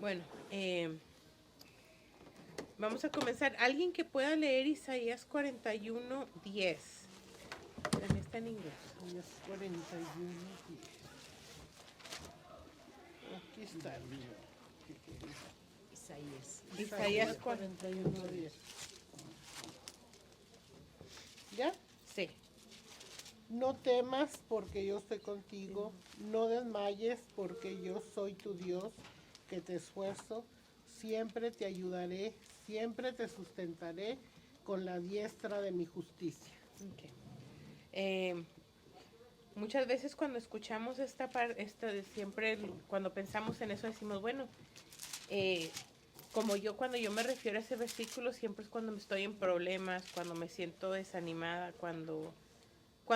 Bueno, vamos a comenzar. Alguien que pueda leer Isaías 41:10. También está en inglés. Isaías 41, 10. Aquí está el mío. Isaías 41, 10. ¿Ya? Sí. No temas porque yo estoy contigo, no desmayes porque yo soy tu Dios, que te esfuerzo, siempre te ayudaré, siempre te sustentaré con la diestra de mi justicia. Okay. Muchas veces cuando escuchamos esta siempre cuando pensamos en eso decimos, bueno, como yo cuando yo me refiero a ese versículo siempre es cuando me estoy en problemas, cuando me siento desanimada, cuando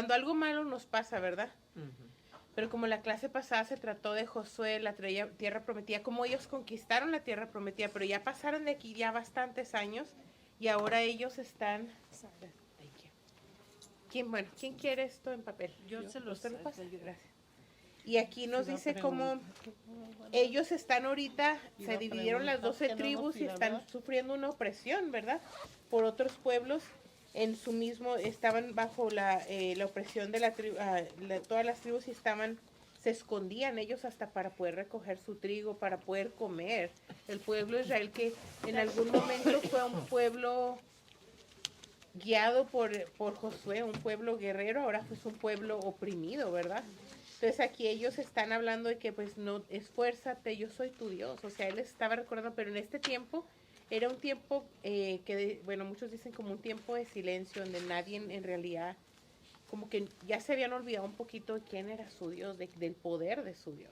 algo malo nos pasa, ¿verdad? Pero como la clase pasada se trató de Josué, la tierra prometida, como ellos conquistaron la tierra prometida, pero ya pasaron de aquí ya bastantes años y ahora ellos están... ¿Quién quiere esto en papel? Yo se los paso. Gracias. Y aquí nos dice cómo ellos están ahorita, se dividieron las 12 tribus y están sufriendo una opresión, ¿verdad? Por otros pueblos en su mismo, estaban bajo la opresión de la tribu, todas las tribus y se escondían ellos hasta para poder recoger su trigo, para poder comer. El pueblo de Israel que en algún momento fue un pueblo guiado por Josué, un pueblo guerrero, ahora pues un pueblo oprimido, ¿verdad? Entonces aquí ellos están hablando de que pues no, esfuérzate, yo soy tu Dios. O sea, él les estaba recordando, pero en este tiempo era un tiempo bueno, muchos dicen como un tiempo de silencio, donde nadie en realidad, como que ya se habían olvidado un poquito de quién era su Dios, del poder de su Dios.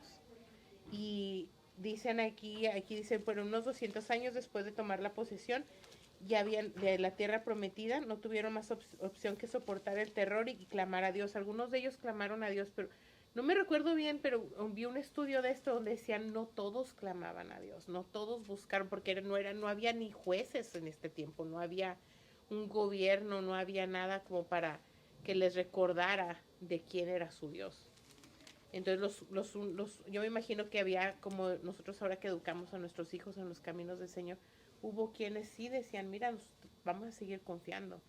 Y dicen aquí dicen, pero unos 200 años después de tomar la posesión, ya habían de la tierra prometida, no tuvieron más opción que soportar el terror y clamar a Dios. Algunos de ellos clamaron a Dios, pero no me recuerdo bien, pero vi un estudio de esto donde decían no todos clamaban a Dios, no todos buscaron, porque no había ni jueces en este tiempo, no había un gobierno, no había nada como para que les recordara de quién era su Dios. Entonces yo me imagino que había, como nosotros ahora que educamos a nuestros hijos en los caminos del Señor, hubo quienes sí decían, mira, vamos a seguir confiando.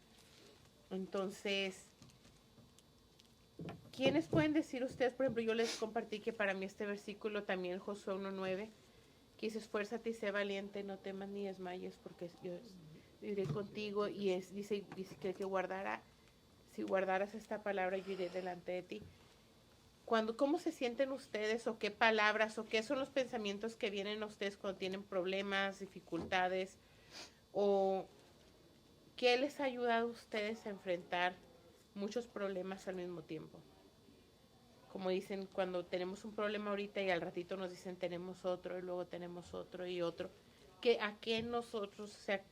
Entonces, ¿quiénes pueden decir ustedes? Por ejemplo, yo les compartí que para mí este versículo también, Josué 1:9, que dice, esfuérzate y sé valiente, no temas ni desmayes, porque yo iré contigo. Y dice que si guardaras esta palabra, yo iré delante de ti. ¿Cómo se sienten ustedes o qué palabras o qué son los pensamientos que vienen a ustedes cuando tienen problemas, dificultades, o qué les ha ayudado a ustedes a enfrentar muchos problemas al mismo tiempo? Como dicen, cuando tenemos un problema ahorita y al ratito nos dicen tenemos otro y luego tenemos otro y otro, ¿a qué nosotros, o sea,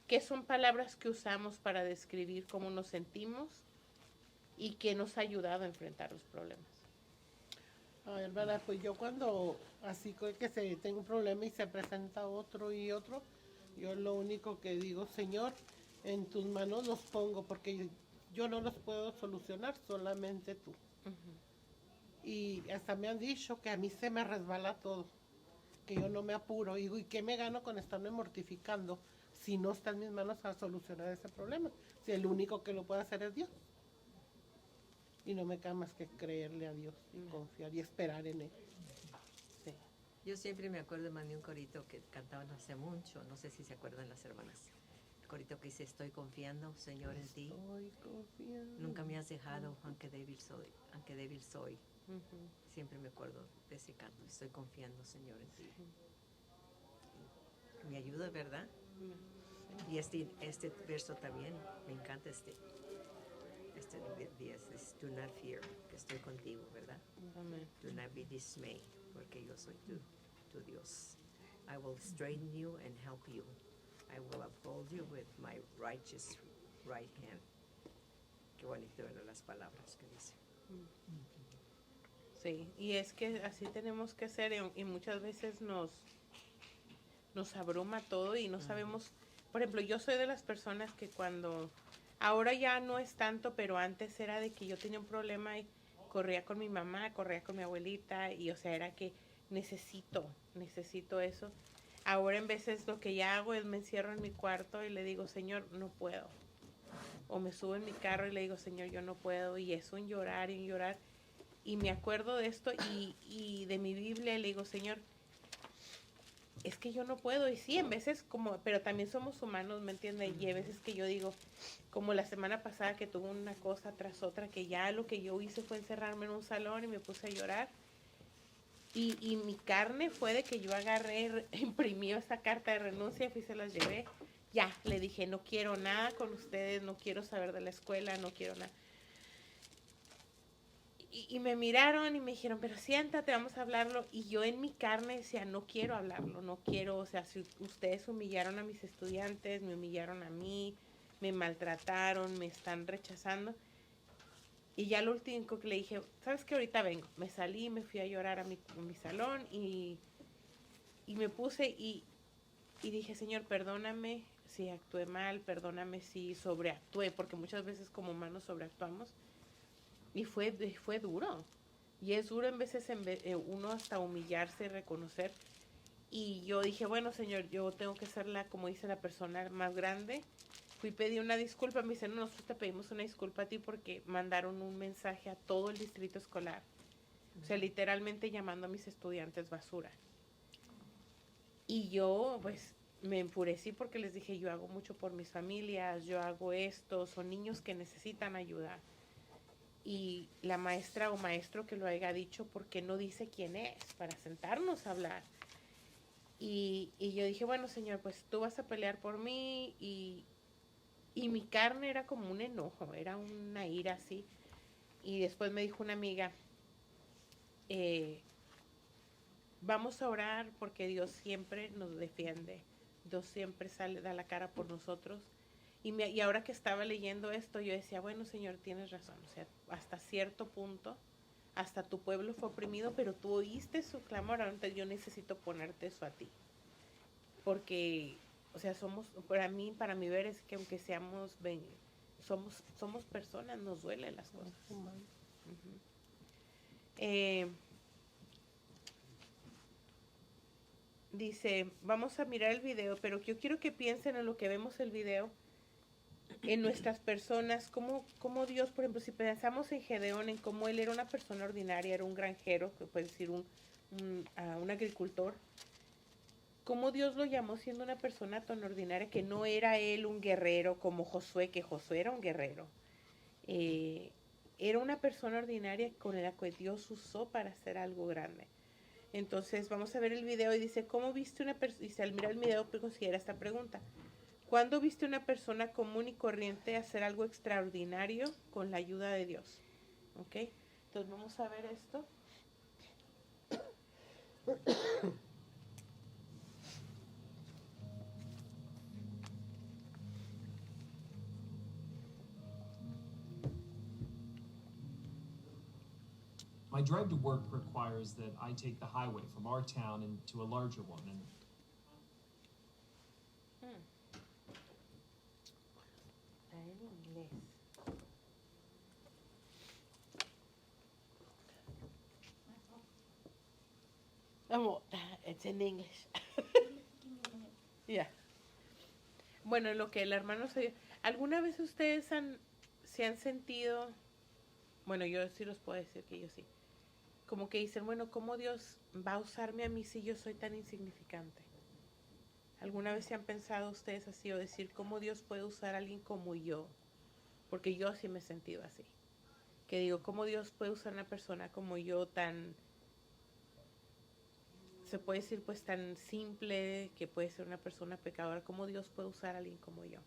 qué son palabras que usamos para describir cómo nos sentimos y qué nos ha ayudado a enfrentar los problemas? A ver, ¿verdad? Pues yo cuando así que tengo un problema y se presenta otro y otro, yo lo único que digo, Señor, en tus manos los pongo porque yo no los puedo solucionar, solamente tú. Y hasta me han dicho que a mí se me resbala todo, que yo no me apuro. Y digo, ¿y qué me gano con estarme mortificando si no está en mis manos a solucionar ese problema? Si el único que lo puede hacer es Dios. Y no me queda más que creerle a Dios y confiar y esperar en Él. Sí. Yo siempre me acuerdo de un corito que cantaban hace mucho, no sé si se acuerdan las hermanas. El corito que dice, estoy confiando, Señor, en ti. Estoy confiando. Nunca me has dejado, aunque débil soy. Siempre me acuerdo de ese canto, estoy confiando, Señor, en ti. Me ayuda, ¿verdad? Y este verso también, me encanta este 10, es do not fear, que estoy contigo, ¿verdad? Amén. Do not be dismayed, porque yo soy tu Dios. I will straighten you and help you. I will uphold you with my righteous right hand. Qué bonito eran las palabras que dice. Sí, y es que así tenemos que ser y muchas veces nos abruma todo y no sabemos. Por ejemplo, yo soy de las personas que ahora ya no es tanto, pero antes era de que yo tenía un problema y corría con mi mamá, corría con mi abuelita y o sea, era que necesito eso. Ahora en veces lo que ya hago es me encierro en mi cuarto y le digo, Señor, no puedo. O me subo en mi carro y le digo, Señor, yo no puedo. Y es un llorar y un llorar. Y me acuerdo de esto y de mi Biblia y le digo, Señor, es que yo no puedo. Y sí, en veces como, pero también somos humanos, ¿me entiendes? Y hay veces que yo digo, como la semana pasada que tuve una cosa tras otra, que ya lo que yo hice fue encerrarme en un salón y me puse a llorar. Y mi carne fue de que yo agarré, imprimí esa carta de renuncia, fui se las llevé. Ya, le dije, no quiero nada con ustedes, no quiero saber de la escuela, no quiero nada. Y me miraron y me dijeron, pero siéntate, vamos a hablarlo. Y yo en mi carne decía, no quiero hablarlo, no quiero, o sea, si ustedes humillaron a mis estudiantes, me humillaron a mí, me maltrataron, me están rechazando. Y ya lo último que le dije, ¿sabes qué? Ahorita vengo. Me salí, me fui a llorar a mi salón y me puse y dije, Señor, perdóname si actué mal, perdóname si sobreactué, porque muchas veces como humanos sobreactuamos. Y fue duro. Y es duro en veces uno hasta humillarse y reconocer. Y yo dije, bueno, Señor, yo tengo que ser como dice la persona más grande. Fui pedí una disculpa, me dicen, no, nosotros te pedimos una disculpa a ti porque mandaron un mensaje a todo el distrito escolar. O sea, literalmente llamando a mis estudiantes basura. Y yo, pues, me enfurecí porque les dije, yo hago mucho por mis familias, yo hago esto, son niños que necesitan ayuda. Y la maestra o maestro que lo haya dicho, ¿por qué no dice quién es? Para sentarnos a hablar. Y yo dije, bueno, Señor, pues tú vas a pelear por mí. Y mi carne era como un enojo, era una ira así. Y después me dijo una amiga, eh, vamos a orar porque Dios siempre nos defiende. Dios siempre da la cara por nosotros. Y ahora que estaba leyendo esto, yo decía, bueno, Señor, tienes razón. O sea, hasta cierto punto, hasta tu pueblo fue oprimido, pero tú oíste su clamor. Entonces yo necesito ponerte eso a ti. Porque, o sea, para mí ver es que aunque somos personas, nos duelen las cosas. Uh-huh. Dice, vamos a mirar el video, pero yo quiero que piensen en lo que vemos el video, en nuestras personas, cómo Dios, por ejemplo, si pensamos en Gedeón, en cómo él era una persona ordinaria, era un granjero, que puede decir un agricultor, cómo Dios lo llamó siendo una persona tan ordinaria que no era él un guerrero como Josué, que Josué era un guerrero. Era una persona ordinaria con la que Dios usó para hacer algo grande. Entonces vamos a ver el video y dice, ¿cómo viste una persona? Y al mirar el video considera esta pregunta. ¿Cuándo viste una persona común y corriente hacer algo extraordinario con la ayuda de Dios? ¿Ok? Entonces vamos a ver esto. My drive to work requires that I take the highway from our town into a larger one, and It's in English. Yeah. Bueno, lo que el hermano se... ¿Alguna vez ustedes se han sentido... Bueno, yo sí los puedo decir que yo sí. Como que dicen, bueno, ¿cómo Dios va a usarme a mí si yo soy tan insignificante? ¿Alguna vez se han pensado ustedes así o decir cómo Dios puede usar a alguien como yo? Porque yo sí me he sentido así. Que digo, ¿cómo Dios puede usar a una persona como yo tan... Se puede decir pues tan simple, que puede ser una persona pecadora? ¿Cómo Dios puede usar a alguien como yo?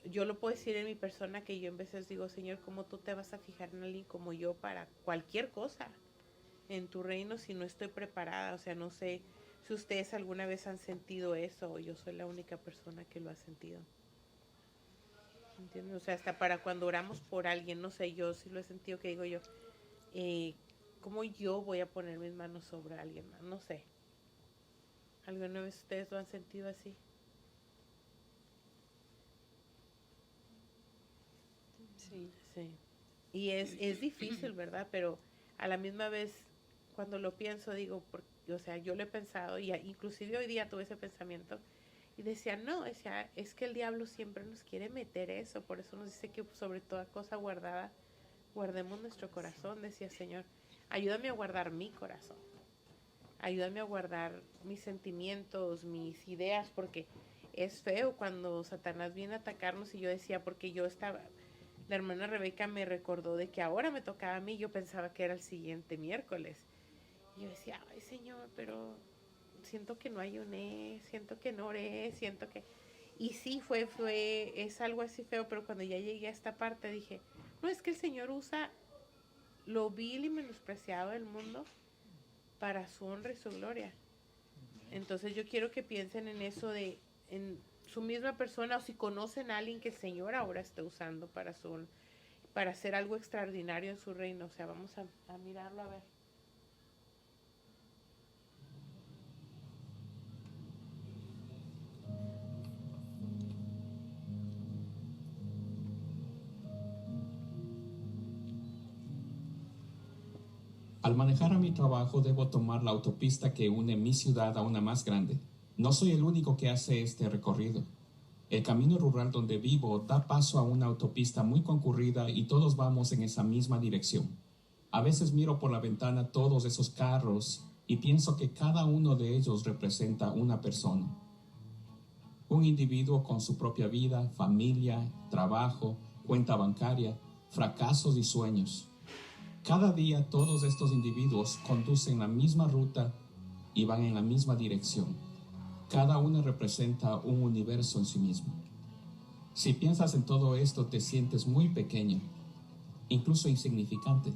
Yo lo puedo decir en mi persona, que yo en veces digo, Señor, ¿cómo tú te vas a fijar en alguien como yo para cualquier cosa en tu reino si no estoy preparada? O sea, no sé si ustedes alguna vez han sentido eso o yo soy la única persona que lo ha sentido. ¿Entiendes? O sea, hasta para cuando oramos por alguien, no sé, yo sí lo he sentido, que digo yo, ¿cómo yo voy a poner mis manos sobre alguien más? No sé. ¿Alguna vez ustedes lo han sentido así? Sí. Sí. Y es difícil, ¿verdad? Pero a la misma vez, cuando lo pienso, digo, o sea, yo lo he pensado y inclusive hoy día tuve ese pensamiento y decía, no, decía, es que el diablo siempre nos quiere meter eso, por eso nos dice que sobre toda cosa guardada, guardemos nuestro corazón, decía Señor, ayúdame a guardar mi corazón, ayúdame a guardar mis sentimientos, mis ideas, porque es feo cuando Satanás viene a atacarnos y yo decía, porque yo estaba, la hermana Rebeca me recordó de que ahora me tocaba a mí, yo pensaba que era el siguiente miércoles. Y yo decía, ay Señor, pero siento que no ayuné, siento que no oré, siento que... Y sí, es algo así feo, pero cuando ya llegué a esta parte dije, no, es que el Señor usa lo vil y menospreciado del mundo para su honra y su gloria. Entonces yo quiero que piensen en eso en su misma persona, o si conocen a alguien que el Señor ahora está usando para hacer algo extraordinario en su reino. O sea, vamos a mirarlo a ver. Al manejar a mi trabajo debo tomar la autopista que une mi ciudad a una más grande. No soy el único que hace este recorrido. El camino rural donde vivo da paso a una autopista muy concurrida y todos vamos en esa misma dirección. A veces miro por la ventana todos esos carros y pienso que cada uno de ellos representa una persona. Un individuo con su propia vida, familia, trabajo, cuenta bancaria, fracasos y sueños. Cada día todos estos individuos conducen la misma ruta y van en la misma dirección. Cada uno representa un universo en sí mismo. Si piensas en todo esto, te sientes muy pequeño, incluso insignificante.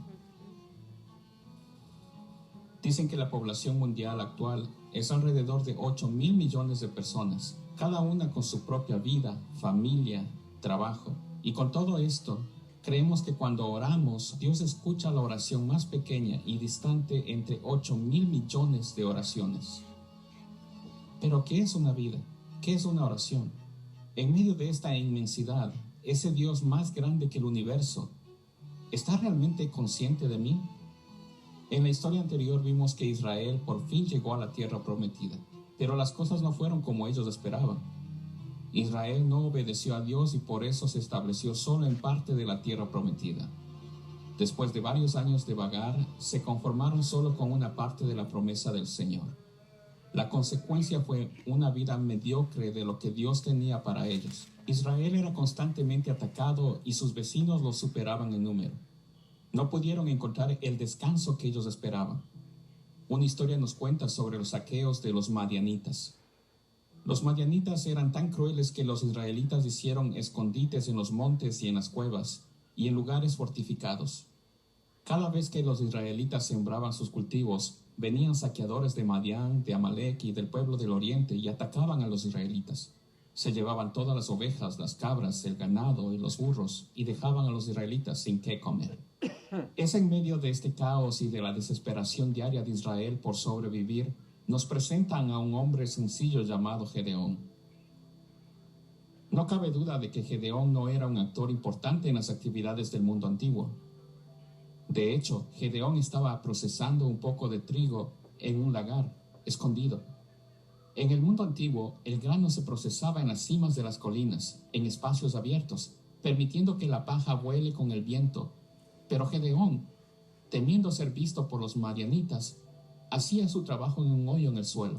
Dicen que la población mundial actual es alrededor de 8,000 millones de personas, cada una con su propia vida, familia, trabajo. Y con todo esto, creemos que cuando oramos, Dios escucha la oración más pequeña y distante entre 8,000 millones de oraciones. Pero, ¿qué es una vida? ¿Qué es una oración? En medio de esta inmensidad, ese Dios más grande que el universo, ¿está realmente consciente de mí? En la historia anterior vimos que Israel por fin llegó a la tierra prometida, pero las cosas no fueron como ellos esperaban. Israel no obedeció a Dios y por eso se estableció solo en parte de la tierra prometida. Después de varios años de vagar, se conformaron solo con una parte de la promesa del Señor. La consecuencia fue una vida mediocre de lo que Dios tenía para ellos. Israel era constantemente atacado y sus vecinos los superaban en número. No pudieron encontrar el descanso que ellos esperaban. Una historia nos cuenta sobre los saqueos de los madianitas. Los madianitas eran tan crueles que los israelitas hicieron escondites en los montes y en las cuevas y en lugares fortificados. Cada vez que los israelitas sembraban sus cultivos, venían saqueadores de Madián, de Amalek y del pueblo del oriente y atacaban a los israelitas. Se llevaban todas las ovejas, las cabras, el ganado y los burros y dejaban a los israelitas sin qué comer. Es en medio de este caos y de la desesperación diaria de Israel por sobrevivir, nos presentan a un hombre sencillo llamado Gedeón. No cabe duda de que Gedeón no era un actor importante en las actividades del mundo antiguo. De hecho, Gedeón estaba procesando un poco de trigo en un lagar, escondido. En el mundo antiguo, el grano se procesaba en las cimas de las colinas, en espacios abiertos, permitiendo que la paja vuele con el viento. Pero Gedeón, temiendo ser visto por los madianitas, hacía su trabajo en un hoyo en el suelo.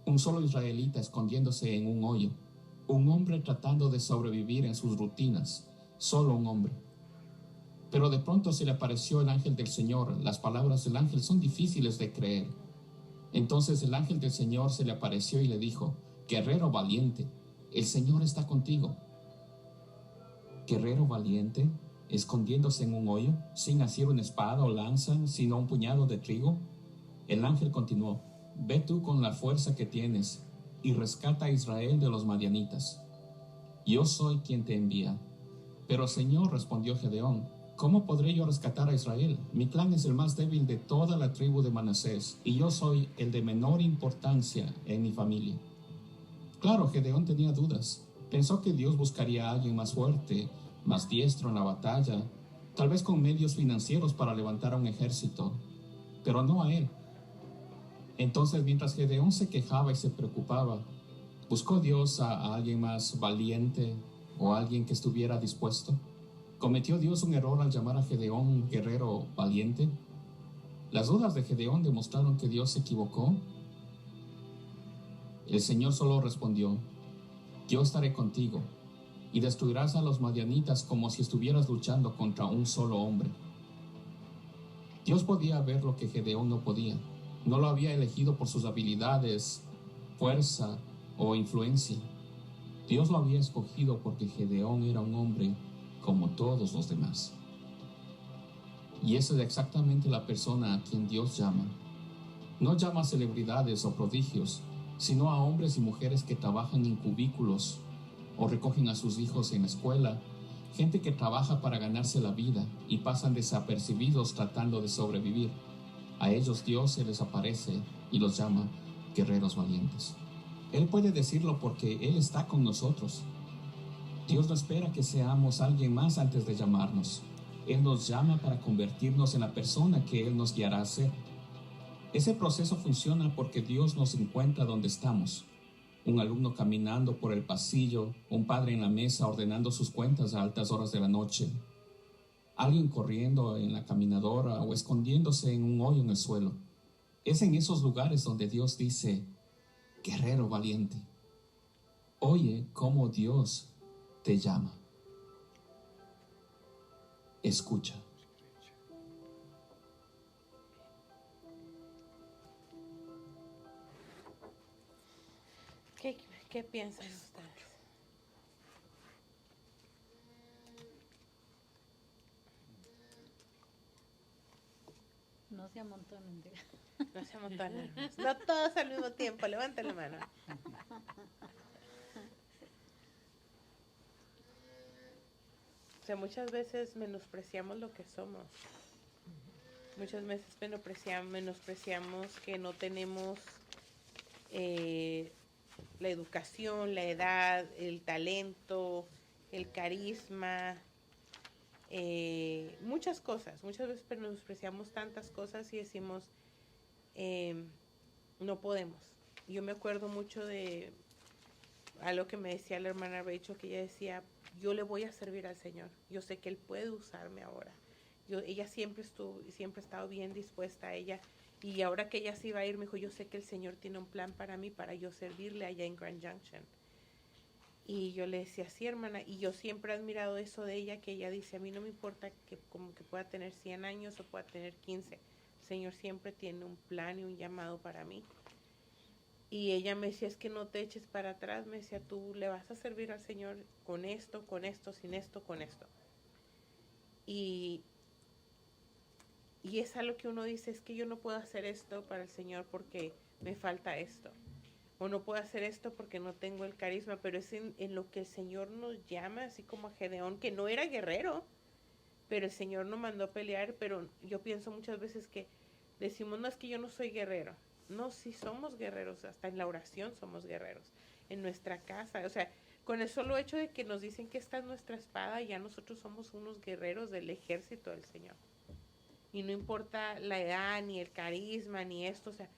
Un solo israelita escondiéndose en un hoyo, un hombre tratando de sobrevivir en sus rutinas, solo un hombre. Pero de pronto se le apareció el ángel del Señor. Las palabras del ángel son difíciles de creer. Entonces el ángel del Señor se le apareció y le dijo: guerrero valiente, el Señor está contigo. Guerrero valiente, escondiéndose en un hoyo, sin asir una espada o lanza, sino un puñado de trigo. El ángel continuó: ve tú con la fuerza que tienes y rescata a Israel de los madianitas. Yo soy quien te envía. Pero Señor, respondió Gedeón, ¿cómo podré yo rescatar a Israel? Mi clan es el más débil de toda la tribu de Manasés, y yo soy el de menor importancia en mi familia. Claro, Gedeón tenía dudas. Pensó que Dios buscaría a alguien más fuerte, más diestro en la batalla, tal vez con medios financieros para levantar a un ejército, pero no a él. Entonces, mientras Gedeón se quejaba y se preocupaba, ¿buscó Dios a alguien más valiente o a alguien que estuviera dispuesto? ¿Cometió Dios un error al llamar a Gedeón un guerrero valiente? Las dudas de Gedeón demostraron que Dios se equivocó. El Señor solo respondió: yo estaré contigo y destruirás a los madianitas como si estuvieras luchando contra un solo hombre. Dios podía ver lo que Gedeón no podía. No lo había elegido por sus habilidades, fuerza o influencia. Dios lo había escogido porque Gedeón era un hombre como todos los demás. Y esa es exactamente la persona a quien Dios llama. No llama a celebridades o prodigios, sino a hombres y mujeres que trabajan en cubículos o recogen a sus hijos en la escuela, gente que trabaja para ganarse la vida y pasan desapercibidos tratando de sobrevivir. A ellos Dios se les aparece y los llama guerreros valientes. Él puede decirlo porque Él está con nosotros. Dios no espera que seamos alguien más antes de llamarnos. Él nos llama para convertirnos en la persona que Él nos guiará a ser. Ese proceso funciona porque Dios nos encuentra donde estamos. Un alumno caminando por el pasillo, un padre en la mesa ordenando sus cuentas a altas horas de la noche, alguien corriendo en la caminadora o escondiéndose en un hoyo en el suelo. Es en esos lugares donde Dios dice: guerrero valiente. Oye cómo Dios te llama. Escucha. ¿Qué piensan ustedes? No se amontonen. No se amontonen. No todos al mismo tiempo. Levanten la mano. O sea, muchas veces menospreciamos lo que somos. Muchas veces menospreciamos que no tenemos la educación, la edad, el talento, el carisma, muchas cosas. Muchas veces menospreciamos tantas cosas y decimos, no podemos. Yo me acuerdo mucho de algo que me decía la hermana Rachel, que ella decía: yo le voy a servir al Señor. Yo sé que Él puede usarme ahora. Ella siempre ha estado bien dispuesta a ella. Y ahora que ella se iba a ir, me dijo: yo sé que el Señor tiene un plan para mí, para yo servirle allá en Grand Junction. Y yo le decía: sí, hermana. Y yo siempre he admirado eso de ella, que ella dice: a mí no me importa que como que pueda tener 100 años o pueda tener 15. El Señor siempre tiene un plan y un llamado para mí. Y ella me decía: es que no te eches para atrás. Me decía: tú le vas a servir al Señor con esto, sin esto, con esto. Y es algo que uno dice: es que yo no puedo hacer esto para el Señor porque me falta esto. O no puedo hacer esto porque no tengo el carisma. Pero es en lo que el Señor nos llama, así como a Gedeón, que no era guerrero, pero el Señor nos mandó a pelear. Pero yo pienso muchas veces que decimos: no, es que yo no soy guerrero. No, sí somos guerreros, hasta en la oración somos guerreros, en nuestra casa. O sea, con el solo hecho de que nos dicen que esta es nuestra espada, ya nosotros somos unos guerreros del ejército del Señor. Y no importa la edad, ni el carisma, ni esto, o sea,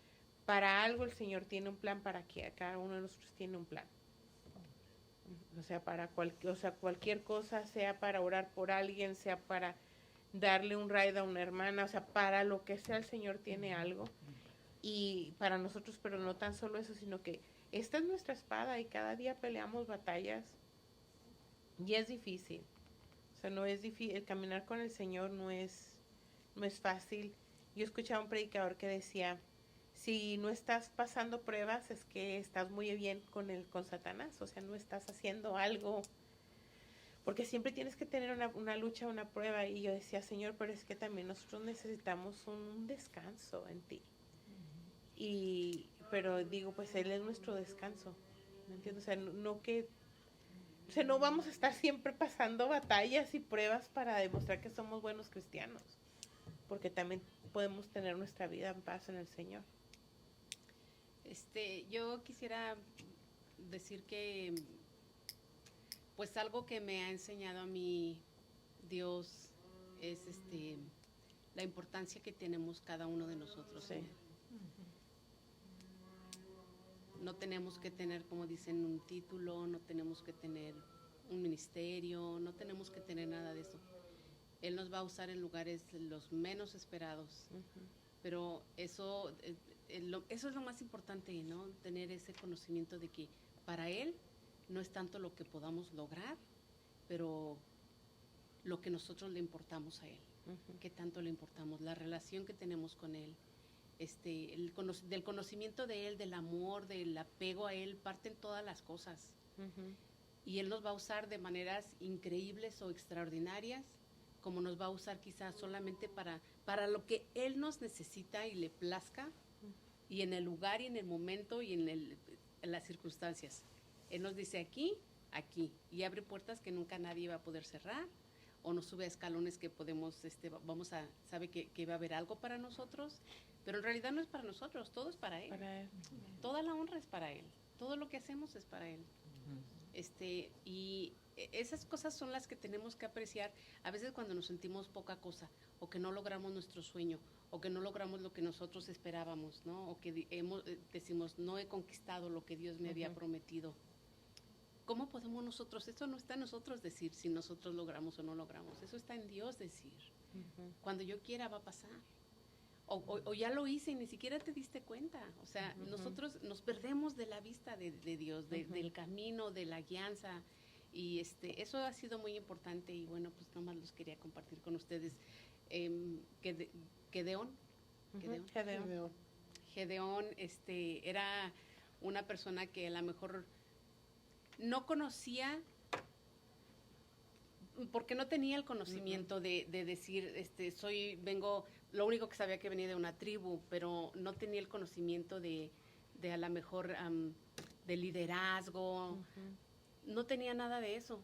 para algo el Señor tiene un plan, para que cada uno de nosotros tiene un plan. O sea, cualquier cosa, sea para orar por alguien, sea para darle un ride a una hermana, o sea, para lo que sea, el Señor tiene algo. Y para nosotros, pero no tan solo eso, sino que esta es nuestra espada y cada día peleamos batallas y es difícil. O sea, no es difícil, el caminar con el Señor no es fácil. Yo escuchaba a un predicador que decía: si no estás pasando pruebas, es que estás muy bien con Satanás. O sea, no estás haciendo algo, porque siempre tienes que tener una lucha, una prueba. Y yo decía: Señor, pero es que también nosotros necesitamos un descanso en ti. Pero digo, pues Él es nuestro descanso, ¿me entiendes? O sea, no vamos a estar siempre pasando batallas y pruebas para demostrar que somos buenos cristianos, porque también podemos tener nuestra vida en paz en el Señor. Yo quisiera decir que, pues, algo que me ha enseñado a mí Dios es la importancia que tenemos cada uno de nosotros. Sí. No tenemos que tener, como dicen, un título, no tenemos que tener un ministerio, no tenemos que tener nada de eso. Él nos va a usar en lugares los menos esperados, pero eso es lo más importante, ¿no? Tener ese conocimiento de que para Él no es tanto lo que podamos lograr, pero lo que nosotros le importamos a Él, qué tanto le importamos, la relación que tenemos con Él. Del conocimiento de Él, del amor, del apego a Él, parten todas las cosas. Y Él nos va a usar de maneras increíbles o extraordinarias, como nos va a usar quizás solamente para lo que Él nos necesita y le plazca, y en el lugar y en el momento y en las circunstancias. Él nos dice aquí, aquí, y abre puertas que nunca nadie va a poder cerrar, o nos sube a escalones que podemos, sabe que va a haber algo para nosotros, pero en realidad no es para nosotros, todo es para Él. Para Él. Toda la honra es para Él, todo lo que hacemos es para Él. Y esas cosas son las que tenemos que apreciar a veces cuando nos sentimos poca cosa, o que no logramos nuestro sueño, o que no logramos lo que nosotros esperábamos, ¿no? O que decimos, no he conquistado lo que Dios me había prometido. ¿Cómo podemos nosotros? Eso no está en nosotros decir si nosotros logramos o no logramos. Eso está en Dios decir. Cuando yo quiera va a pasar. O ya lo hice y ni siquiera te diste cuenta. O sea, nosotros nos perdemos de la vista de Dios, del camino, de la guianza. Y eso ha sido muy importante. Y bueno, pues nomás los quería compartir con ustedes. Gedeón era una persona que a lo mejor no conocía, porque no tenía el conocimiento de decir, lo único que sabía que venía de una tribu, pero no tenía el conocimiento de a lo mejor de liderazgo, no tenía nada de eso.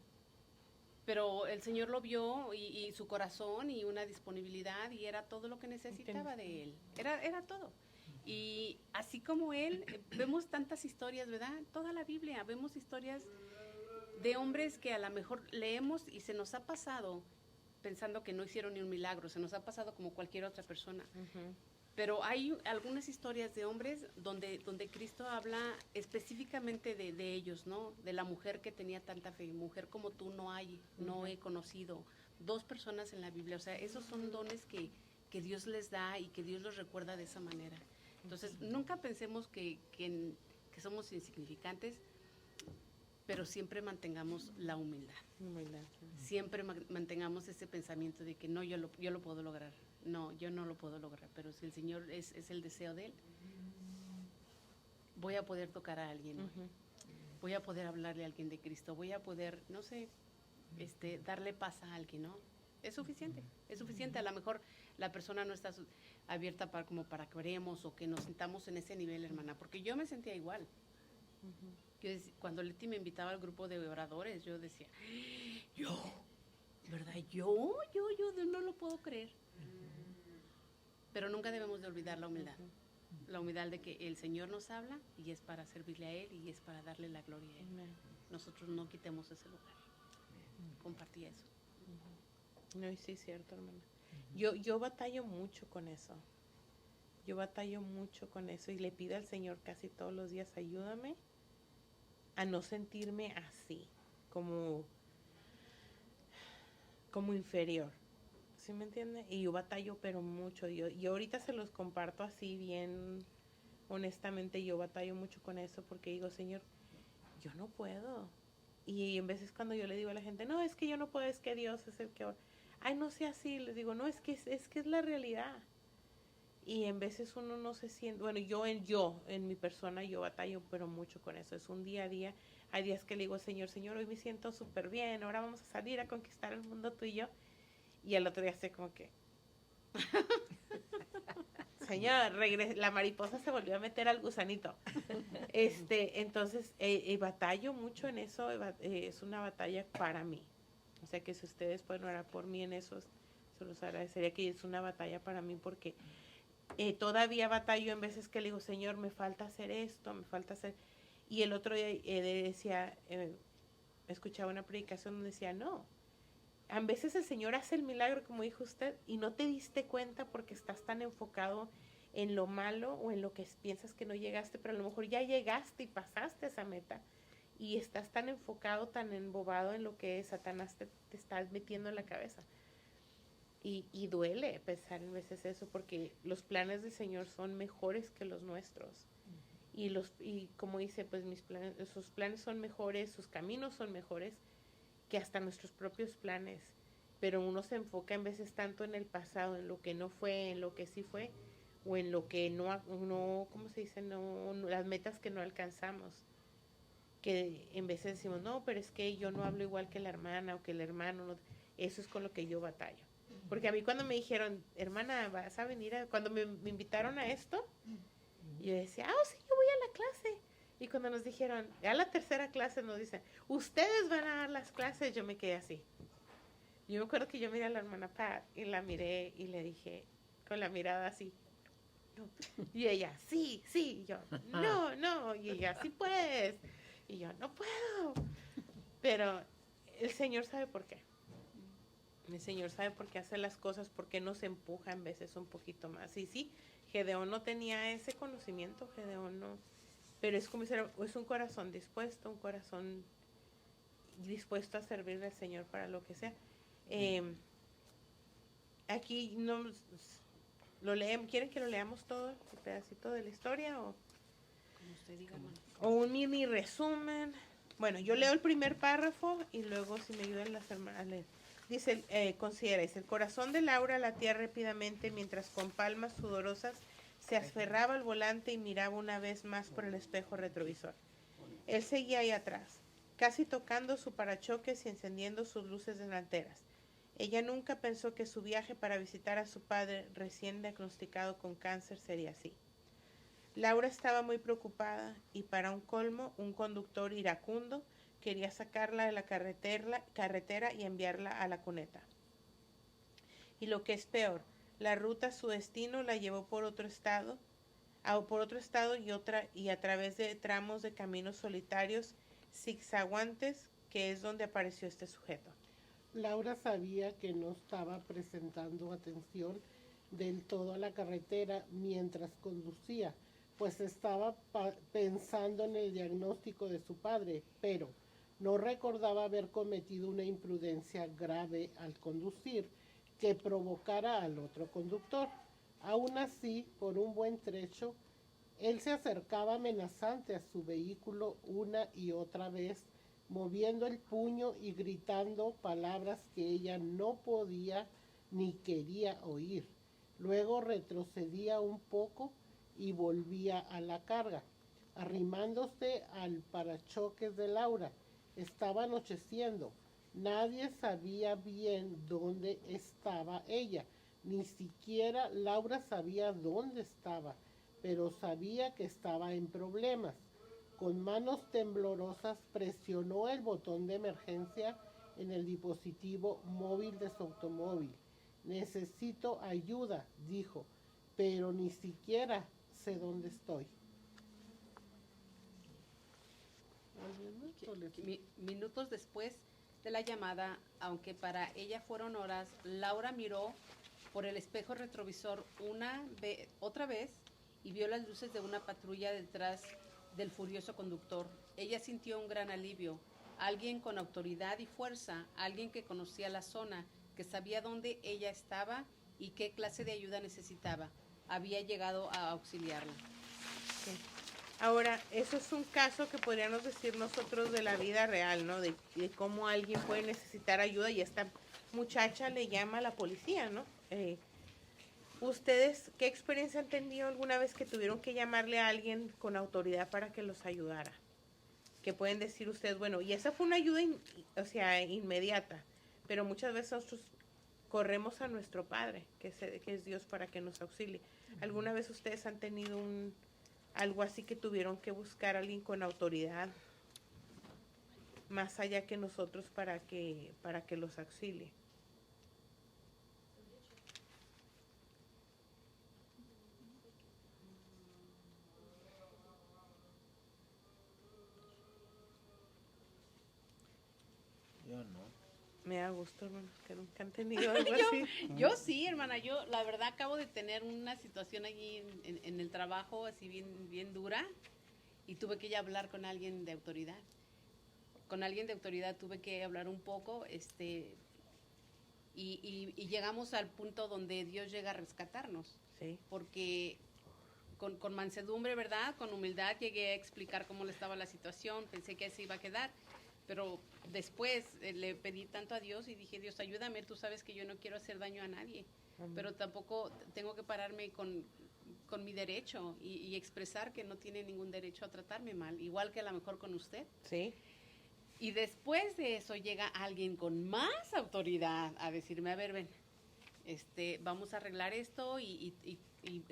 Pero el Señor lo vio y su corazón y una disponibilidad, y era todo lo que necesitaba de él, era todo. Y así como él, vemos tantas historias, ¿verdad? Toda la Biblia, vemos historias de hombres que a lo mejor leemos y se nos ha pasado pensando que no hicieron ni un milagro, se nos ha pasado como cualquier otra persona. Pero hay algunas historias de hombres donde Cristo habla específicamente de ellos, ¿no? De la mujer que tenía tanta fe. Mujer como tú no he conocido. 2 personas en la Biblia. O sea, esos son dones que Dios les da y que Dios los recuerda de esa manera. Entonces, nunca pensemos que somos insignificantes, pero siempre mantengamos la humildad. Siempre mantengamos ese pensamiento de que no, yo lo puedo lograr. No, yo no lo puedo lograr, pero si el Señor es el deseo de Él, voy a poder tocar a alguien, voy a poder hablarle a alguien de Cristo, voy a poder, no sé, darle paz a alguien, ¿no? Es suficiente. A lo mejor la persona no está abierta para que oremos o que nos sintamos en ese nivel, hermana, porque yo me sentía igual. Cuando Leti me invitaba al grupo de oradores, yo decía, ¿verdad? Yo no lo puedo creer. Pero nunca debemos de olvidar la humildad. La humildad de que el Señor nos habla y es para servirle a Él y es para darle la gloria a Él. Nosotros no quitemos ese lugar. Compartí eso. No, y sí es cierto, hermana. Yo batallo mucho con eso. Y le pido al Señor casi todos los días, ayúdame a no sentirme así, como inferior. ¿Sí me entiende? Y yo batallo, pero mucho. Yo ahorita se los comparto así bien honestamente. Yo batallo mucho con eso porque digo, Señor, yo no puedo. Y en veces cuando yo le digo a la gente, no, es que yo no puedo, es que Dios es el que... Ay, no sea así. Les digo, no, es que es la realidad. Y en veces uno no se siente... Bueno, en mi persona, yo batallo, pero mucho con eso. Es un día a día. Hay días que le digo, Señor, hoy me siento súper bien. Ahora vamos a salir a conquistar el mundo tú y yo. Y el otro día estoy como que... Señor, la mariposa se volvió a meter al gusanito. Entonces, batallo mucho en eso. Es una batalla para mí. O sea que si ustedes pueden orar por mí en eso, se los agradecería, que es una batalla para mí porque todavía batallo en veces que le digo, Señor, me falta hacer esto, me falta hacer... Y el otro día decía, escuchaba una predicación donde decía, no, a veces el Señor hace el milagro, como dijo usted, y no te diste cuenta porque estás tan enfocado en lo malo o en lo que piensas que no llegaste, pero a lo mejor ya llegaste y pasaste esa meta y estás tan enfocado, tan embobado en lo que Satanás te estás metiendo en la cabeza. Y duele pensar en veces eso porque los planes del Señor son mejores que los nuestros. Y como dice, pues sus planes son mejores, sus caminos son mejores que hasta nuestros propios planes. Pero uno se enfoca en veces tanto en el pasado, en lo que no fue, en lo que sí fue, o en lo que no ¿cómo se dice? No, las metas que no alcanzamos. Que en veces decimos, no, pero es que yo no hablo igual que la hermana o que el hermano. No. Eso es con lo que yo batallo. Porque a mí cuando me dijeron, hermana, vas a venir cuando me invitaron a esto, yo decía, sí, yo voy a la clase. Y cuando nos dijeron, a la tercera clase nos dicen, ustedes van a dar las clases, yo me quedé así. Yo me acuerdo que yo miré a la hermana Pat y la miré y le dije, con la mirada así. Y ella, sí, sí. Y yo, no. Y ella, sí puedes. Y yo, no puedo. Pero el Señor sabe por qué. El Señor sabe por qué hace las cosas, por qué nos empuja en veces un poquito más. Y sí, Gedeón no tenía ese conocimiento, Gedeón no. Pero es como es un corazón dispuesto, un corazón dispuesto a servirle al Señor para lo que sea. Aquí no lo leemos, ¿quieren que lo leamos todo, el pedacito de la historia o? Como usted diga, hermano. O un mini resumen. Bueno, yo leo el primer párrafo y luego si me ayudan las hermanas a leer. Dice, considera, el corazón de Laura latía rápidamente mientras con palmas sudorosas se aferraba al volante y miraba una vez más por el espejo retrovisor. Él seguía ahí atrás, casi tocando su parachoques y encendiendo sus luces delanteras. Ella nunca pensó que su viaje para visitar a su padre recién diagnosticado con cáncer sería así. Laura estaba muy preocupada y para un colmo, un conductor iracundo quería sacarla de la carretera y enviarla a la cuneta. Y lo que es peor, la ruta a su destino la llevó por otro estado y a través de tramos de caminos solitarios zigzaguantes, que es donde apareció este sujeto. Laura sabía que no estaba prestando atención del todo a la carretera mientras conducía, pues estaba pensando en el diagnóstico de su padre, pero no recordaba haber cometido una imprudencia grave al conducir que provocara al otro conductor. Aún así, por un buen trecho, él se acercaba amenazante a su vehículo una y otra vez, moviendo el puño y gritando palabras que ella no podía ni quería oír. Luego retrocedía un poco y volvía a la carga, arrimándose al parachoques de Laura. Estaba anocheciendo. Nadie sabía bien dónde estaba ella. Ni siquiera Laura sabía dónde estaba, pero sabía que estaba en problemas. Con manos temblorosas presionó el botón de emergencia en el dispositivo móvil de su automóvil. Necesito ayuda, dijo, pero ni siquiera sé dónde estoy. Minutos después de la llamada, aunque para ella fueron horas, Laura miró por el espejo retrovisor otra vez y vio las luces de una patrulla detrás del furioso conductor. Ella sintió un gran alivio. Alguien con autoridad y fuerza, alguien que conocía la zona, que sabía dónde ella estaba y qué clase de ayuda necesitaba, había llegado a auxiliarla. Sí. Ahora, eso es un caso que podríamos decir nosotros de la vida real, ¿no? De cómo alguien puede necesitar ayuda y esta muchacha le llama a la policía, ¿no? ¿Ustedes qué experiencia han tenido alguna vez que tuvieron que llamarle a alguien con autoridad para que los ayudara? Que pueden decir ustedes, bueno, y esa fue una ayuda, inmediata, pero muchas veces nosotros corremos a nuestro Padre, que es Dios, para que nos auxilie. ¿Alguna vez ustedes han tenido algo así que tuvieron que buscar a alguien con autoridad más allá que nosotros para que los auxilie? Yo no. Me da gusto, hermano, que nunca han tenido algo así. Yo sí, hermana, yo la verdad acabo de tener una situación allí en el trabajo así bien dura y tuve que ya hablar con alguien de autoridad. Con alguien de autoridad tuve que hablar un poco, y llegamos al punto donde Dios llega a rescatarnos. Sí. Porque con mansedumbre, ¿verdad? Con humildad llegué a explicar cómo le estaba la situación, pensé que así iba a quedar, pero después le pedí tanto a Dios y dije, Dios, ayúdame, tú sabes que yo no quiero hacer daño a nadie, pero tampoco tengo que pararme con mi derecho y expresar que no tiene ningún derecho a tratarme mal, igual que a lo mejor con usted. Sí. Y después de eso llega alguien con más autoridad a decirme, a ver, ven, vamos a arreglar esto y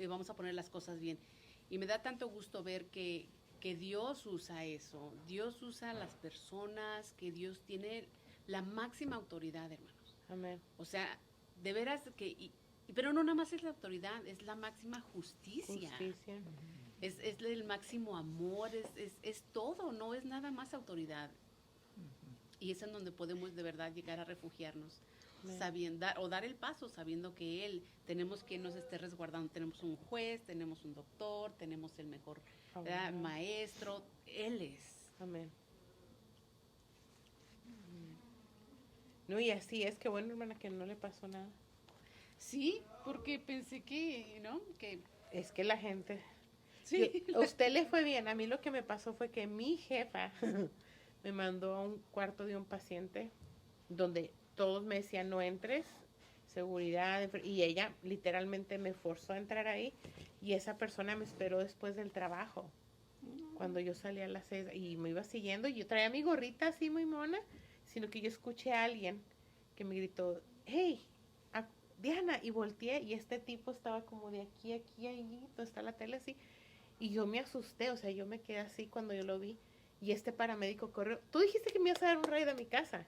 vamos a poner las cosas bien. Y me da tanto gusto ver que Dios usa eso. Dios usa a las personas, que Dios tiene la máxima autoridad, hermanos. Amén. O sea, de veras que... pero no nada más es la autoridad, es la máxima justicia. Justicia. Es el máximo amor, es todo, no es nada más autoridad. Y es en donde podemos de verdad llegar a refugiarnos, sabiendo, dar el paso, sabiendo que Él, tenemos que nos esté resguardando. Tenemos un juez, tenemos un doctor, tenemos el mejor maestro, Él es. Amén. No, y así es, que bueno, hermana, que no le pasó nada. Sí, porque pensé que, ¿no? Que es que la gente... sí. A usted le fue bien, a mí lo que me pasó fue que mi jefa me mandó a un cuarto de un paciente donde todos me decían no entres, seguridad, y ella literalmente me forzó a entrar ahí y esa persona me esperó después del trabajo, cuando yo salía a las 6 y me iba siguiendo y yo traía mi gorrita así muy mona, sino que yo escuché a alguien que me gritó, hey, Diana, y volteé y este tipo estaba como de aquí, ahí, donde está la tele así, y yo me asusté, o sea, yo me quedé así cuando yo lo vi. Y este paramédico corrió. Tú dijiste que me ibas a dar un ride a mi casa.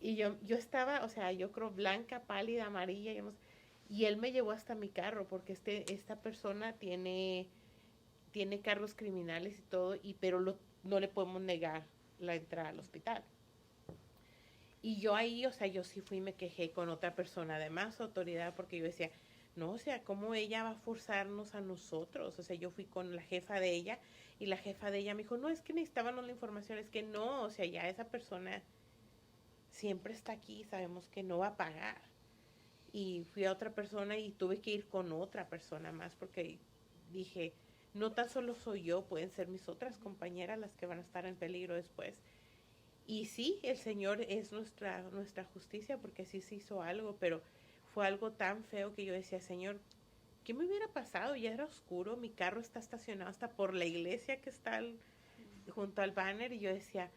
Y yo estaba, o sea, yo creo blanca, pálida, amarilla. Yo no sé. Y él me llevó hasta mi carro porque esta persona tiene cargos criminales y todo, pero no le podemos negar la entrada al hospital. Y yo ahí, o sea, yo sí fui y me quejé con otra persona de más autoridad porque yo decía, no, o sea, ¿cómo ella va a forzarnos a nosotros? O sea, yo fui con la jefa de ella y la jefa de ella me dijo, no, es que necesitábamos la información, es que no, o sea, ya esa persona siempre está aquí, sabemos que no va a pagar. Y fui a otra persona y tuve que ir con otra persona más porque dije, no tan solo soy yo, pueden ser mis otras compañeras las que van a estar en peligro después. Y sí, el Señor es nuestra justicia porque sí se hizo algo, pero fue algo tan feo que yo decía, Señor, ¿qué me hubiera pasado? Ya era oscuro, mi carro está estacionado hasta por la iglesia que está junto al banner y yo decía,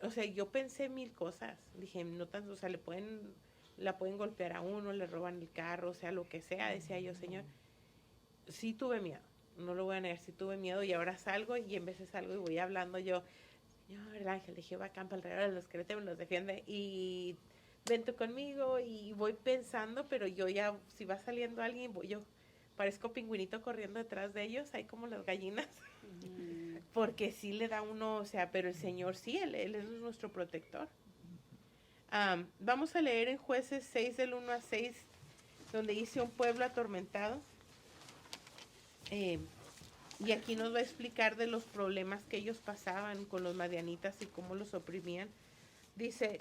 o sea, yo pensé mil cosas. Dije, no tanto, o sea, la pueden golpear a uno, le roban el carro, o sea, lo que sea. Decía yo, Señor, sí tuve miedo, no lo voy a negar, sí tuve miedo y ahora salgo y en vez de salgo y voy hablando yo, Señor, el ángel de Jehová acampa alrededor de los que le temen, los defiende y ven tú conmigo y voy pensando, pero yo ya, si va saliendo alguien, yo parezco pingüinito corriendo detrás de ellos, ahí como las gallinas, porque sí le da uno, o sea, pero el Señor sí, Él es nuestro protector. Vamos a leer en Jueces 6 del 1 a 6, donde dice un pueblo atormentado. Y aquí nos va a explicar de los problemas que ellos pasaban con los madianitas y cómo los oprimían. Dice,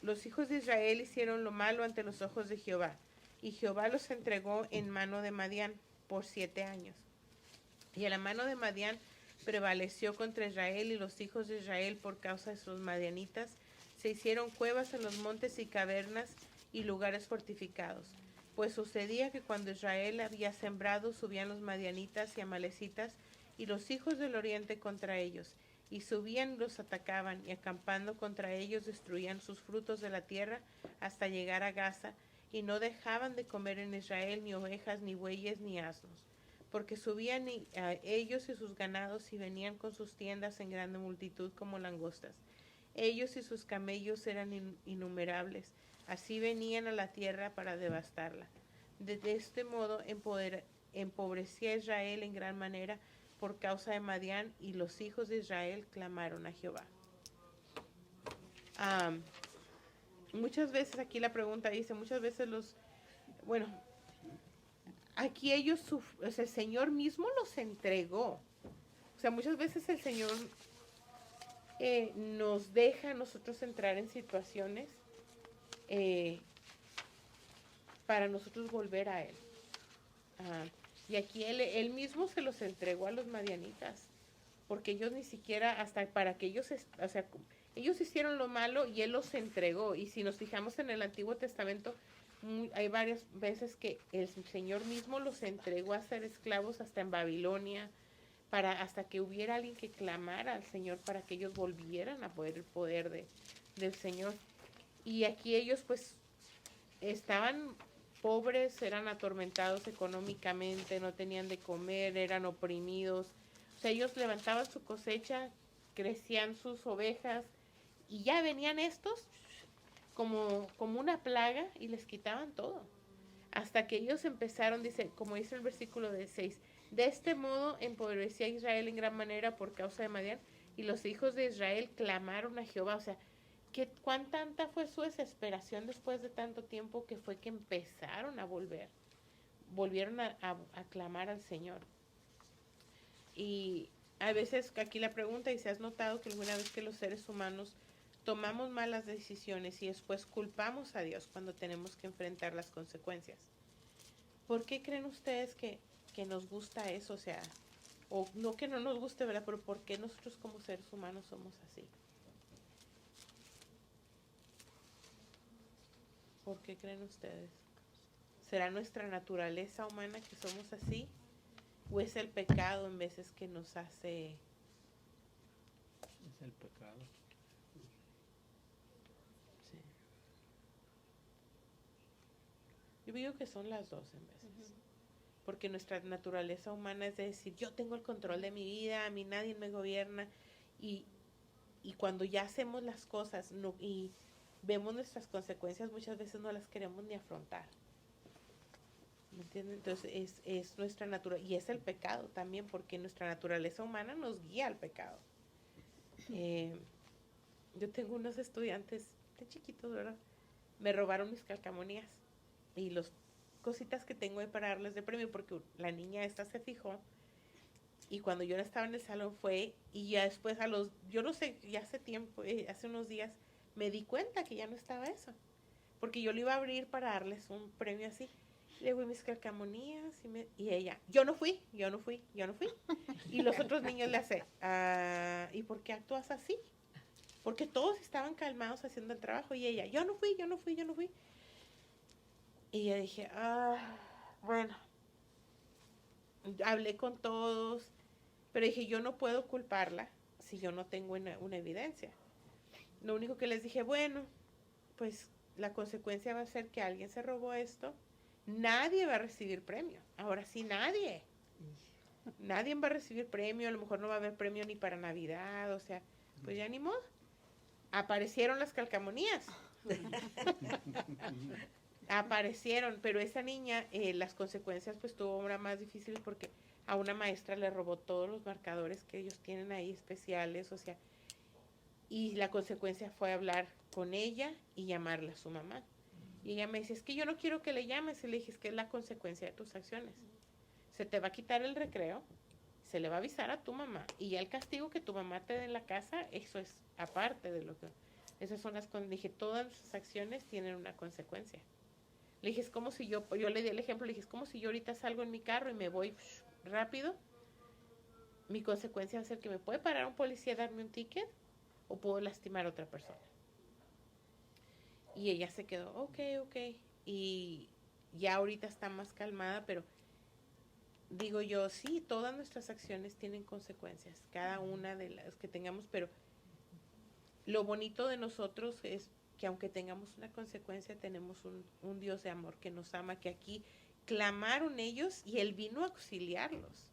los hijos de Israel hicieron lo malo ante los ojos de Jehová, y Jehová los entregó en mano de Madián por 7 años. Y a la mano de Madián prevaleció contra Israel, y los hijos de Israel, por causa de sus madianitas, se hicieron cuevas en los montes y cavernas y lugares fortificados. Pues sucedía que cuando Israel había sembrado, subían los madianitas y amalecitas y los hijos del oriente contra ellos, y subían y los atacaban, y acampando contra ellos destruían sus frutos de la tierra hasta llegar a Gaza, y no dejaban de comer en Israel ni ovejas, ni bueyes, ni asnos, porque subían ellos y sus ganados y venían con sus tiendas en grande multitud como langostas. Ellos y sus camellos eran innumerables, así venían a la tierra para devastarla. De este modo empobrecía Israel en gran manera por causa de Madián, y los hijos de Israel clamaron a Jehová. muchas veces aquí la pregunta dice, muchas veces bueno, aquí ellos, o sea, el Señor mismo los entregó. O sea, muchas veces el Señor nos deja a nosotros entrar en situaciones para nosotros volver a Él. Y aquí él mismo se los entregó a los madianitas, porque ellos ni siquiera, hasta para que ellos, o sea, ellos hicieron lo malo y Él los entregó. Y si nos fijamos en el Antiguo Testamento, hay varias veces que el Señor mismo los entregó a ser esclavos hasta en Babilonia, hasta que hubiera alguien que clamara al Señor para que ellos volvieran a poder el poder del Señor. Y aquí ellos pues estaban pobres, eran atormentados económicamente, no tenían de comer, eran oprimidos. O sea, ellos levantaban su cosecha, crecían sus ovejas y ya venían estos como una plaga y les quitaban todo. Hasta que ellos empezaron, dice, como dice el versículo 6, de este modo empobrecía a Israel en gran manera por causa de Madián, y los hijos de Israel clamaron a Jehová. O sea, cuán tanta fue su desesperación después de tanto tiempo que fue que empezaron a volvieron a clamar al Señor. Y a veces aquí la pregunta, y si has notado que alguna vez que los seres humanos tomamos malas decisiones y después culpamos a Dios cuando tenemos que enfrentar las consecuencias, ¿por qué creen ustedes que nos gusta eso? O sea, o no que no nos guste, ¿verdad? Pero ¿por qué nosotros como seres humanos somos así? ¿Por qué creen ustedes? ¿Será nuestra naturaleza humana que somos así? ¿O es el pecado en veces que nos hace? Es el pecado. Sí. Yo digo que son las dos en veces. Porque nuestra naturaleza humana es de decir, yo tengo el control de mi vida, a mí nadie me gobierna. Y cuando ya hacemos las cosas y vemos nuestras consecuencias, muchas veces no las queremos ni afrontar. ¿Me entienden? Entonces es nuestra naturaleza, y es el pecado también, porque nuestra naturaleza humana nos guía al pecado. Yo tengo unos estudiantes de chiquitos, ¿verdad? Me robaron mis calcamonías y los cositas que tengo ahí para darles de premio, porque la niña esta se fijó, y cuando yo estaba en el salón fue, y ya después yo no sé, ya hace tiempo, hace unos días, me di cuenta que ya no estaba eso, porque yo le iba a abrir para darles un premio así. Le digo, mis calcamonías, y ella, yo no fui. Y los otros niños le hacen, ¿y por qué actúas así? Porque todos estaban calmados haciendo el trabajo, y ella, yo no fui. Y yo dije, bueno, hablé con todos, pero dije, yo no puedo culparla si yo no tengo una evidencia. Lo único que les dije, bueno, pues la consecuencia va a ser que alguien se robó esto, nadie va a recibir premio. Ahora sí, nadie va a recibir premio, a lo mejor no va a haber premio ni para Navidad, o sea, pues ya ni modo. Aparecieron las calcamonías. Aparecieron, pero esa niña, las consecuencias pues tuvo una más difícil porque a una maestra le robó todos los marcadores que ellos tienen ahí especiales, o sea, y la consecuencia fue hablar con ella y llamarle a su mamá. Y ella me dice, es que yo no quiero que le llames. Y le dije, es que es la consecuencia de tus acciones. Se te va a quitar el recreo, se le va a avisar a tu mamá, y ya el castigo que tu mamá te dé en la casa, eso es aparte de lo que... Esas son las cosas. Dije, todas sus acciones tienen una consecuencia. Le dije, es como si yo le di el ejemplo, le dije, es como si yo ahorita salgo en mi carro y me voy rápido. Mi consecuencia va a ser que me puede parar un policía y darme un ticket, o puedo lastimar a otra persona. Y ella se quedó, ok. Y ya ahorita está más calmada, pero digo yo, sí, todas nuestras acciones tienen consecuencias, cada una de las que tengamos, pero lo bonito de nosotros es que aunque tengamos una consecuencia, tenemos un Dios de amor que nos ama, que aquí clamaron ellos y Él vino a auxiliarlos.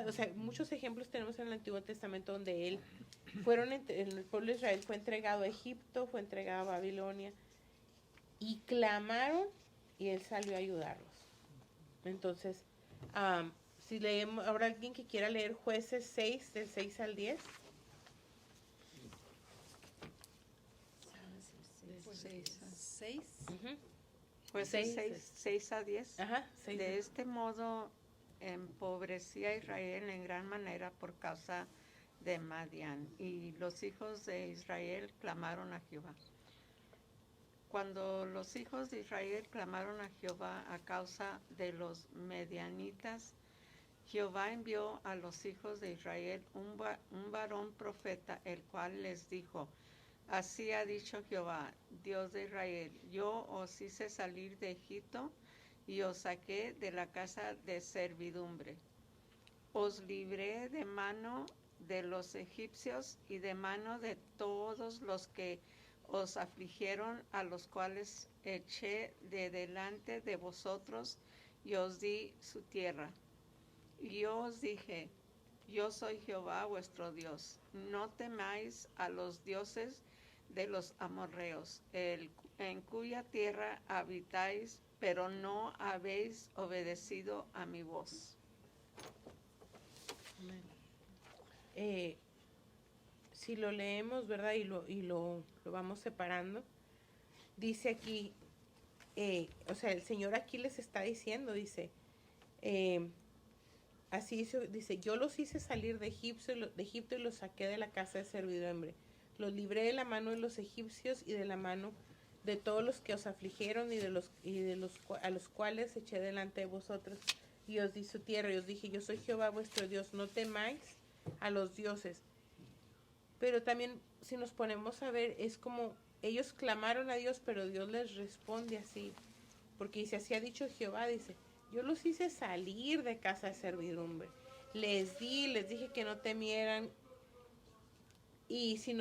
O sea, muchos ejemplos tenemos en el Antiguo Testamento donde el pueblo de Israel fue entregado a Egipto, fue entregado a Babilonia, y clamaron y Él salió a ayudarlos. Entonces, si leemos, ¿habrá alguien que quiera leer Jueces 6, del 6 al 10? 6. Ujú. Pues Seis. 6 a 10. Ajá, 6. De este modo empobrecía a Israel en gran manera por causa de Madián, y los hijos de Israel clamaron a Jehová. Cuando los hijos de Israel clamaron a Jehová a causa de los medianitas, Jehová envió a los hijos de Israel un varón profeta, el cual les dijo: así ha dicho Jehová, Dios de Israel, yo os hice salir de Egipto y os saqué de la casa de servidumbre. Os libré de mano de los egipcios y de mano de todos los que os afligieron, a los cuales eché de delante de vosotros y os di su tierra. Y yo os dije: yo soy Jehová vuestro Dios. No temáis a los dioses de los amorreos, en cuya tierra habitáis, pero no habéis obedecido a mi voz. Si lo leemos, ¿verdad? Y lo vamos separando. Dice aquí, o sea, el Señor aquí les está diciendo, dice, así dice, yo los hice salir de Egipto y los saqué de la casa de servidumbre. Los libré de la mano de los egipcios y de la mano de todos los que os afligieron a los cuales eché delante de vosotros y os di su tierra. Y os dije: yo soy Jehová vuestro Dios, no temáis a los dioses. Pero también, si nos ponemos a ver, es como ellos clamaron a Dios, pero Dios les responde así, porque dice: así ha dicho Jehová, dice, yo los hice salir de casa de servidumbre, les dije que no temieran. Y si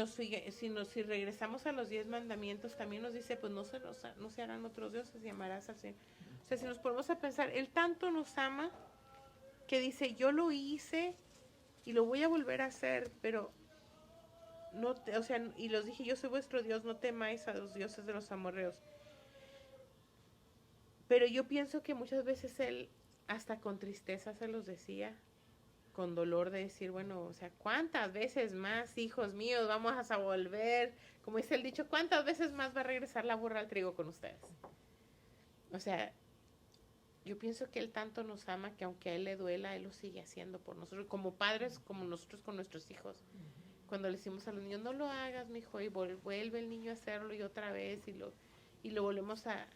regresamos a los 10 mandamientos, también nos dice, pues no se harán otros dioses y amarás al Señor. O sea, si nos ponemos a pensar, Él tanto nos ama que dice: yo lo hice y lo voy a volver a hacer, pero no, y los dije: yo soy vuestro Dios, no temáis a los dioses de los amorreos. Pero yo pienso que muchas veces Él hasta con tristeza se los decía, con dolor, de decir, bueno, o sea, ¿cuántas veces más, hijos míos, vamos a volver? Como dice el dicho, ¿cuántas veces más va a regresar la burra al trigo con ustedes? O sea, yo pienso que Él tanto nos ama que aunque a Él le duela, Él lo sigue haciendo por nosotros, como padres, como nosotros con nuestros hijos. Cuando le decimos a los niños: no lo hagas, mijo, y vuelve el niño a hacerlo y otra vez, y lo volvemos a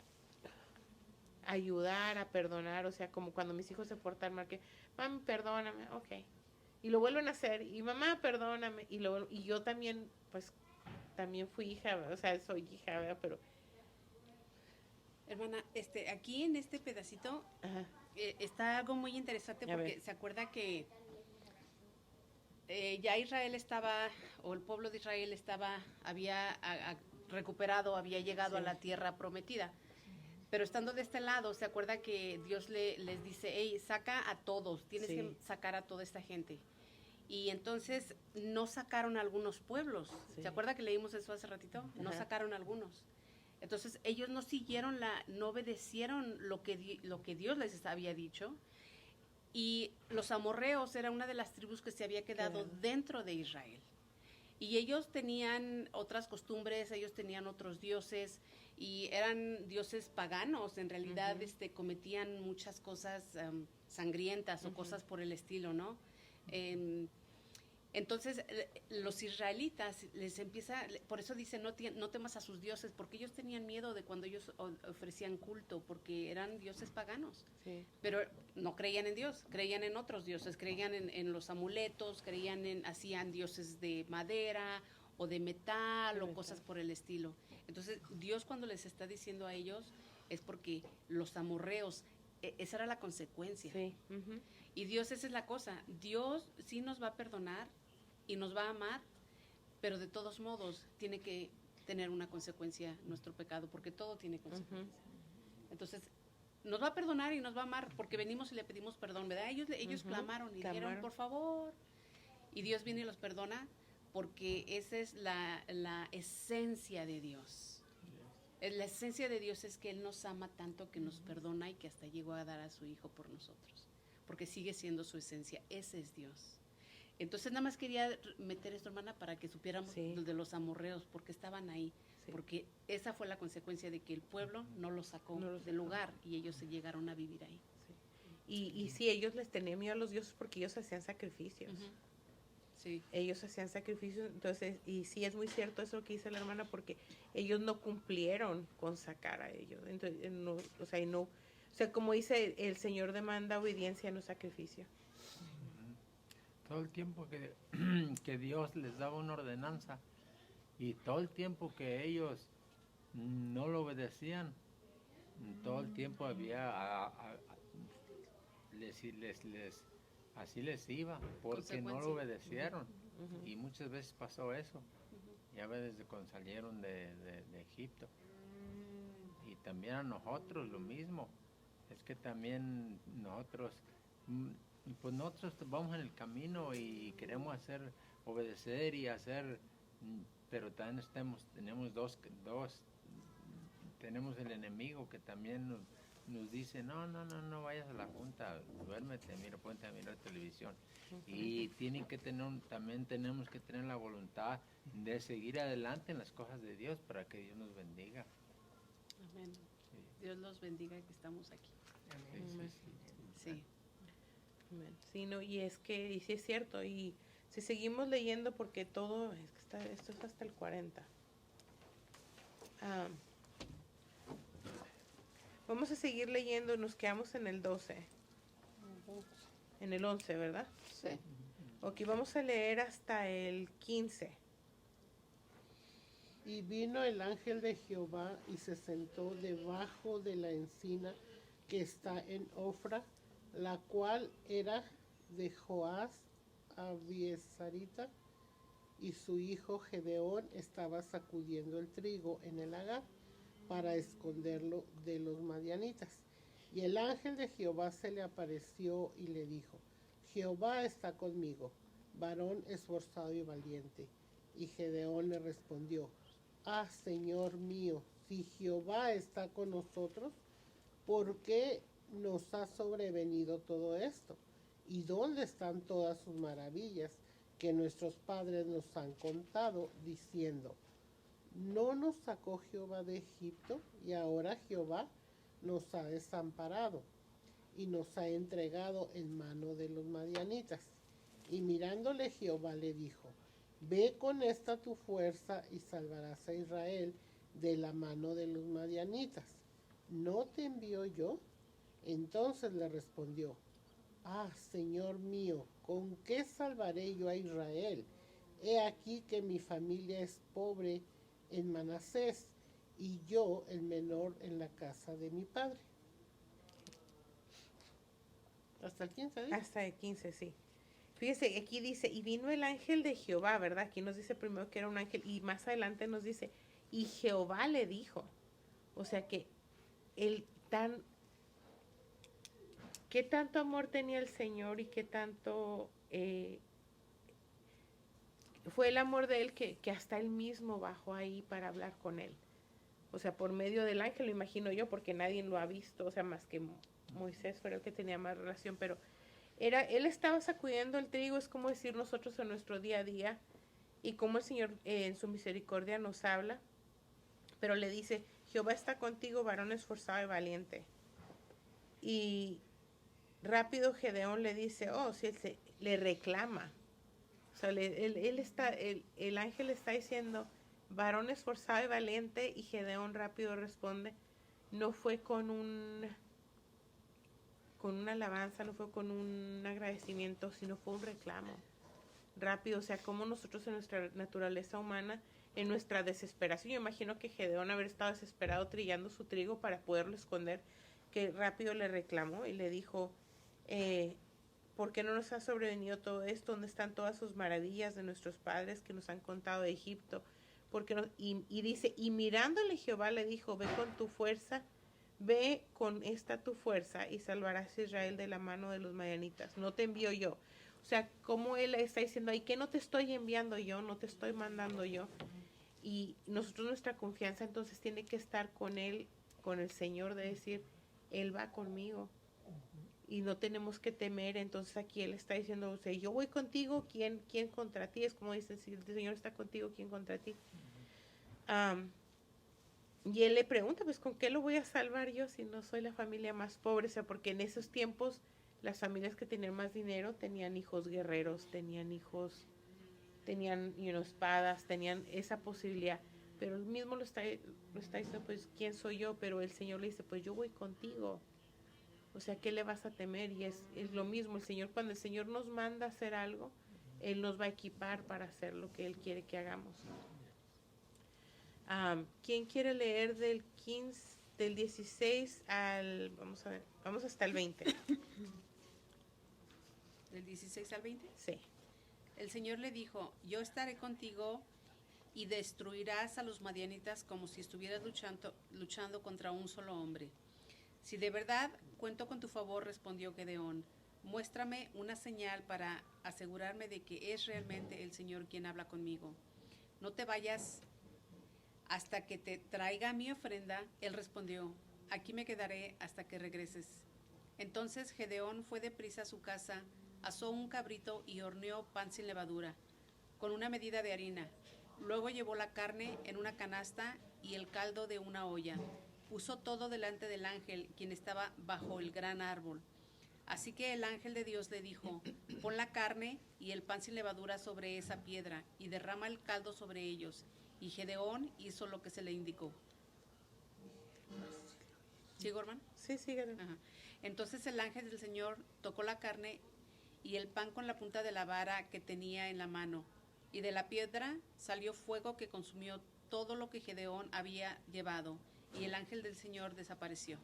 ayudar, a perdonar. O sea, como cuando mis hijos se portan mal, que: mami, perdóname, ok, y lo vuelven a hacer, y mamá, perdóname, y yo también, pues, también fui hija, o sea, soy hija, ¿verdad? Pero Hermana, aquí en este pedacito está algo muy interesante, porque se acuerda que ya Israel estaba, o el pueblo de Israel había recuperado, había llegado a la tierra prometida. Pero estando de este lado, se acuerda que Dios les dice: hey, saca a todos, tienes que sacar a toda esta gente. Y entonces no sacaron a algunos pueblos. ¿Se acuerda que leímos eso hace ratito? No sacaron a algunos. Entonces ellos no obedecieron lo que Dios les había dicho. Y los amorreos era una de las tribus que se había quedado dentro de Israel. Y ellos tenían otras costumbres, ellos tenían otros dioses, y eran dioses paganos. En realidad cometían muchas cosas sangrientas o cosas por el estilo, ¿no? Entonces los israelitas por eso dice: no temas a sus dioses, porque ellos tenían miedo de cuando ellos ofrecían culto, porque eran dioses paganos. Pero no creían en Dios, creían en otros dioses, creían en los amuletos, hacían dioses de madera o de metal o cosas por el estilo. Entonces Dios, cuando les está diciendo a ellos, es porque los amorreos, esa era la consecuencia. Y Dios, esa es la cosa, Dios sí nos va a perdonar y nos va a amar, pero de todos modos tiene que tener una consecuencia nuestro pecado, porque todo tiene consecuencia. Entonces nos va a perdonar y nos va a amar porque venimos y le pedimos perdón, ¿verdad? Ellos clamaron y dijeron: por favor, y Dios viene y los perdona, porque esa es la esencia de Dios. La esencia de Dios es que Él nos ama tanto que nos perdona, y que hasta llegó a dar a su Hijo por nosotros, porque sigue siendo su esencia. Ese es Dios. Entonces nada más quería meter esto, hermana, para que supiéramos de los amorreos, porque estaban ahí. Sí. porque esa fue la consecuencia de que el pueblo no los sacó No los del sacó. lugar y ellos se llegaron a vivir ahí. Y sí, ellos les tenían miedo a los dioses porque ellos hacían sacrificios. Ujú. Sí. Ellos hacían sacrificios, entonces, y sí es muy cierto eso que dice la hermana, porque ellos no cumplieron con sacar a ellos. Entonces, no, o sea, y no, o sea, como dice, el Señor demanda obediencia, no sacrificio. Todo el tiempo que, que Dios les daba una ordenanza y todo el tiempo que ellos no lo obedecían, todo el tiempo había, así les iba, porque no lo obedecieron. Y muchas veces pasó eso. Ya ves desde cuando salieron de Egipto. Y también a nosotros lo mismo. Es que también nosotros, pues nosotros vamos en el camino y queremos obedecer y hacer, pero también tenemos el enemigo que también nos dice, no vayas a la junta, duérmete, mira, ponte a mirar televisión. Y también tenemos que tener la voluntad de seguir adelante en las cosas de Dios para que Dios nos bendiga. Amén. Sí. Dios los bendiga que estamos aquí. Sí. Amén. Sí, no, y es que, y sí es cierto, y si seguimos leyendo, porque todo, es que esto es hasta el 40. Vamos a seguir leyendo, nos quedamos en el 12. En el 11, ¿verdad? Sí. Ok, vamos a leer hasta el 15. Y vino el ángel de Jehová y se sentó debajo de la encina que está en Ofra, la cual era de Joás Abiesarita, y su hijo Gedeón estaba sacudiendo el trigo en el lagar para esconderlo de los madianitas. Y el ángel de Jehová se le apareció y le dijo: Jehová está conmigo, varón esforzado y valiente. Y Gedeón le respondió: Ah, Señor mío, si Jehová está con nosotros, ¿por qué nos ha sobrevenido todo esto? ¿Y dónde están todas sus maravillas que nuestros padres nos han contado, diciendo: ¿no nos sacó Jehová de Egipto? Y ahora Jehová nos ha desamparado y nos ha entregado en mano de los madianitas. Y mirándole Jehová le dijo: Ve con esta tu fuerza y salvarás a Israel de la mano de los madianitas. ¿No te envío yo? Entonces le respondió: Ah, Señor mío, ¿con qué salvaré yo a Israel? He aquí que mi familia es pobre en Manasés y yo el menor en la casa de mi padre. Hasta el 15, ¿eh? Hasta el 15, sí. Fíjese, aquí dice, y vino el ángel de Jehová, ¿verdad? Aquí nos dice primero que era un ángel y más adelante nos dice, y Jehová le dijo. O sea que qué tanto amor tenía el Señor y qué tanto fue el amor de él que hasta él mismo bajó ahí para hablar con él. O sea, por medio del ángel, lo imagino yo, porque nadie lo ha visto, o sea, más que Moisés fue el que tenía más relación, pero él estaba sacudiendo el trigo, es como decir nosotros en nuestro día a día, y como el Señor en su misericordia nos habla, pero le dice: Jehová está contigo, varón esforzado y valiente. Y rápido Gedeón le dice, le reclama. O sea, el ángel le está diciendo, varón esforzado y valiente, y Gedeón rápido responde, no fue con una alabanza, no fue con un agradecimiento, sino fue un reclamo. Rápido, o sea, como nosotros en nuestra naturaleza humana, en nuestra desesperación, yo imagino que Gedeón haber estado desesperado trillando su trigo para poderlo esconder, que rápido le reclamó y le dijo, ¿por qué no nos ha sobrevenido todo esto? ¿Dónde están todas sus maravillas de nuestros padres que nos han contado de Egipto? Y dice, y mirándole Jehová le dijo, ve con tu fuerza, ve con esta tu fuerza y salvarás a Israel de la mano de los madianitas. No te envío yo. O sea, como él está diciendo, ¿y qué no te estoy enviando yo? No te estoy mandando yo. Y nosotros, nuestra confianza entonces tiene que estar con él, con el Señor, de decir, él va conmigo. Y no tenemos que temer. Entonces aquí él está diciendo, o sea, yo voy contigo, ¿quién contra ti? Es como dice, si el Señor está contigo, ¿quién contra ti? Y él le pregunta, pues, ¿con qué lo voy a salvar yo si no soy la familia más pobre? O sea, porque en esos tiempos las familias que tenían más dinero tenían hijos guerreros, tenían hijos, tenían espadas, tenían esa posibilidad. Pero él mismo lo está diciendo, pues, ¿quién soy yo? Pero el Señor le dice, pues, yo voy contigo. O sea, ¿qué le vas a temer? Y es lo mismo, el Señor, cuando el Señor nos manda a hacer algo, Él nos va a equipar para hacer lo que Él quiere que hagamos. ¿Quién quiere leer del 16 al, vamos a ver, vamos hasta el 20? ¿Del 16 al 20? Sí. El Señor le dijo, yo estaré contigo y destruirás a los madianitas como si estuvieras luchando contra un solo hombre. Si de verdad cuento con tu favor, respondió Gedeón, muéstrame una señal para asegurarme de que es realmente el Señor quien habla conmigo. No te vayas hasta que te traiga mi ofrenda. Él respondió, aquí me quedaré hasta que regreses. Entonces Gedeón fue deprisa a su casa, asó un cabrito y horneó pan sin levadura, con una medida de harina. Luego llevó la carne en una canasta y el caldo de una olla. Puso todo delante del ángel, quien estaba bajo el gran árbol. Así que el ángel de Dios le dijo, pon la carne y el pan sin levadura sobre esa piedra y derrama el caldo sobre ellos. Y Gedeón hizo lo que se le indicó. ¿Sigo, hermano? Sí, sígueme. Ajá. Entonces el ángel del Señor tocó la carne y el pan con la punta de la vara que tenía en la mano. Y de la piedra salió fuego que consumió todo lo que Gedeón había llevado. Y el ángel del Señor desapareció.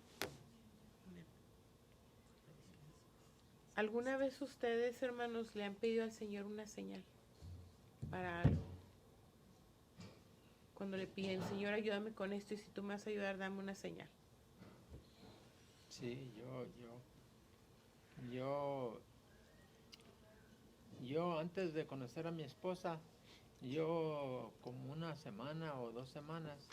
¿Alguna vez ustedes, hermanos, le han pedido al Señor una señal para algo? Cuando le piden, Señor, ayúdame con esto y si tú me vas a ayudar, dame una señal. Sí, yo antes de conocer a mi esposa, yo como una semana o 2 semanas,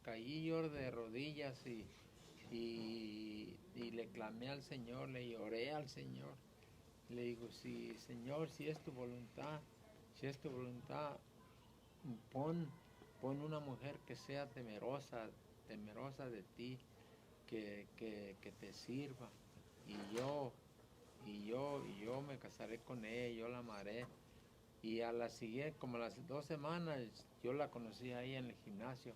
caí yo de rodillas y le clamé al Señor, le lloré al Señor. Le digo, sí, Señor, si es tu voluntad, pon una mujer que sea temerosa de ti, que te sirva. Y yo me casaré con ella, yo la amaré. Y a la siguiente, como a las 2 semanas, yo la conocí ahí en el gimnasio.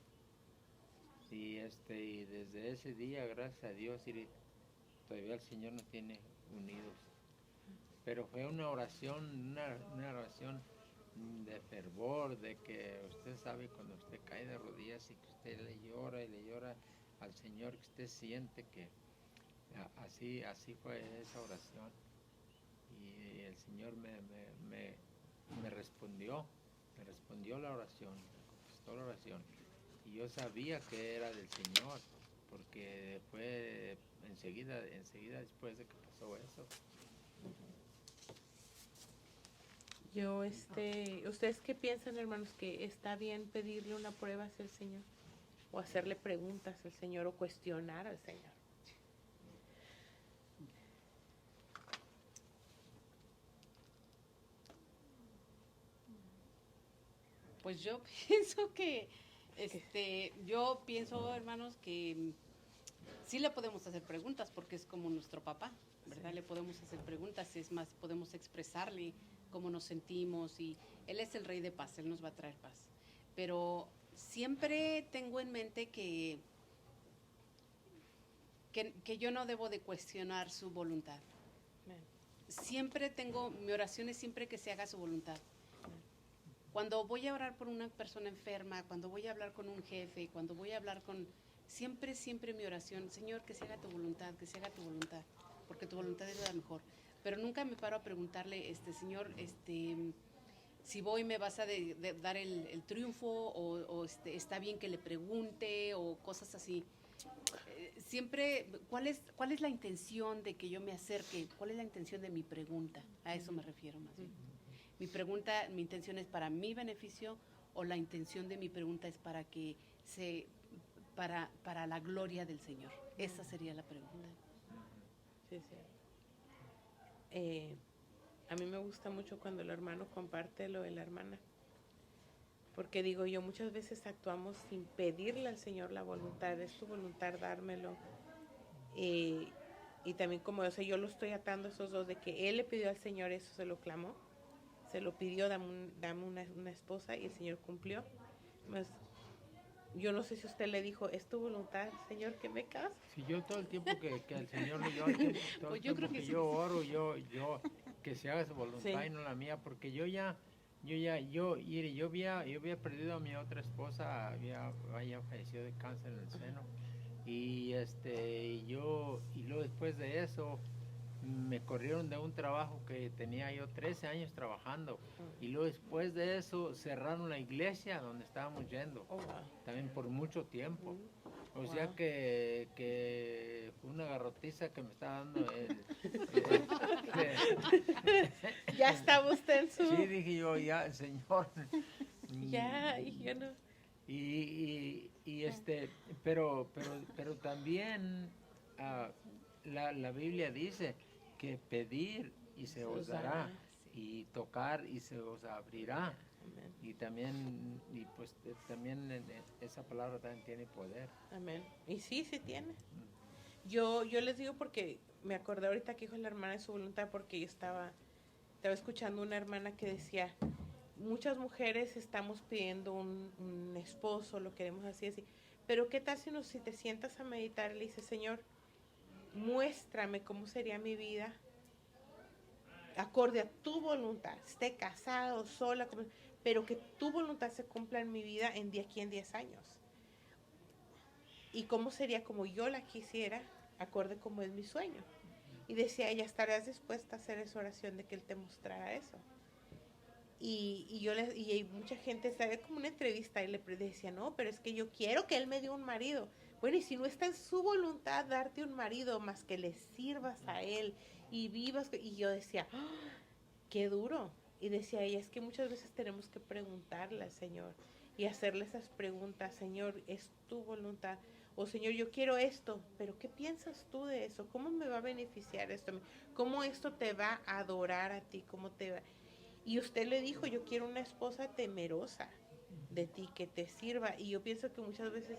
Y desde ese día, gracias a Dios, todavía el Señor nos tiene unidos. Pero fue una oración de fervor, de que usted sabe cuando usted cae de rodillas y que usted le llora y le llora al Señor, que usted siente que así fue esa oración. Y el Señor me respondió la oración, me contestó la oración. Y yo sabía que era del Señor, porque fue enseguida después de que pasó eso. ¿Ustedes qué piensan, hermanos, que está bien pedirle una prueba hacia el Señor? O hacerle preguntas al Señor o cuestionar al Señor. Pues yo pienso yo pienso, hermanos, que sí le podemos hacer preguntas porque es como nuestro papá, ¿verdad? Sí. Le podemos hacer preguntas, es más, podemos expresarle cómo nos sentimos y Él es el Rey de paz, Él nos va a traer paz. Pero siempre tengo en mente que yo no debo de cuestionar su voluntad. Siempre mi oración es siempre que se haga su voluntad. Cuando voy a orar por una persona enferma, cuando voy a hablar con un jefe, cuando voy a hablar siempre mi oración, Señor, que se haga tu voluntad, porque tu voluntad es la mejor. Pero nunca me paro a preguntarle, Señor, si voy me vas a dar el triunfo o está bien que le pregunte o cosas así. Siempre, ¿cuál es la intención de que yo me acerque? ¿Cuál es la intención de mi pregunta? A eso me refiero más bien. Mi intención es para mi beneficio o la intención de mi pregunta es para la gloria del Señor. Esa sería la pregunta. Sí. A mí me gusta mucho cuando el hermano comparte lo de la hermana, Porque digo yo, muchas veces actuamos sin pedirle al Señor la voluntad, es tu voluntad dármelo. Y también como, o sea, yo lo estoy atando a esos dos, de que él le pidió al Señor eso, se lo clamó, se lo pidió, dame una esposa, y el Señor cumplió. Más, yo no sé si usted le dijo, es tu voluntad, Señor, que me case. Si yo todo el tiempo que el Señor le dio, todo el Pues tiempo yo creo que que sí. yo oro, yo, que se haga su voluntad Sí. y no la mía, porque yo había perdido a mi otra esposa, había fallecido de cáncer en el seno, y luego después de eso, me corrieron de un trabajo que tenía yo 13 años trabajando, y luego después de eso cerraron la iglesia donde estábamos yendo, Oh, wow. también por mucho tiempo. O Wow. sea que fue una garrotiza que me está dando Ya estaba usted en su... Sí, dije yo, ya, Señor. Ya, y yo no... Pero también la Biblia dice que pedir y se os dará, y tocar y se os abrirá. Amén. Y también, también esa palabra también tiene poder. Amén. Y sí tiene. Yo les digo porque me acordé ahorita que dijo la hermana de su voluntad, porque yo estaba escuchando una hermana que decía, muchas mujeres estamos pidiendo un esposo, lo queremos así, pero ¿qué tal si te sientas a meditar y le dices, Señor, muéstrame cómo sería mi vida acorde a tu voluntad, esté casado, sola, pero que tu voluntad se cumpla en mi vida aquí en 10 años. Y cómo sería como yo la quisiera, acorde como es mi sueño. Y decía ella, ¿estarás dispuesta a hacer esa oración de que Él te mostrara eso? Y mucha gente sabe como una entrevista y le decía, no, pero es que yo quiero que Él me dé un marido. Bueno, y si no está en su voluntad darte un marido, más que le sirvas a Él y vivas. Y yo decía, ¡oh, qué duro! Y decía ella, es que muchas veces tenemos que preguntarle al Señor y hacerle esas preguntas, Señor, ¿es tu voluntad? O Señor, yo quiero esto, pero ¿qué piensas tú de eso? ¿Cómo me va a beneficiar esto? ¿Cómo esto te va a adorar a ti? ¿Cómo te va? Y usted le dijo, yo quiero una esposa temerosa de ti, que te sirva. Y yo pienso que muchas veces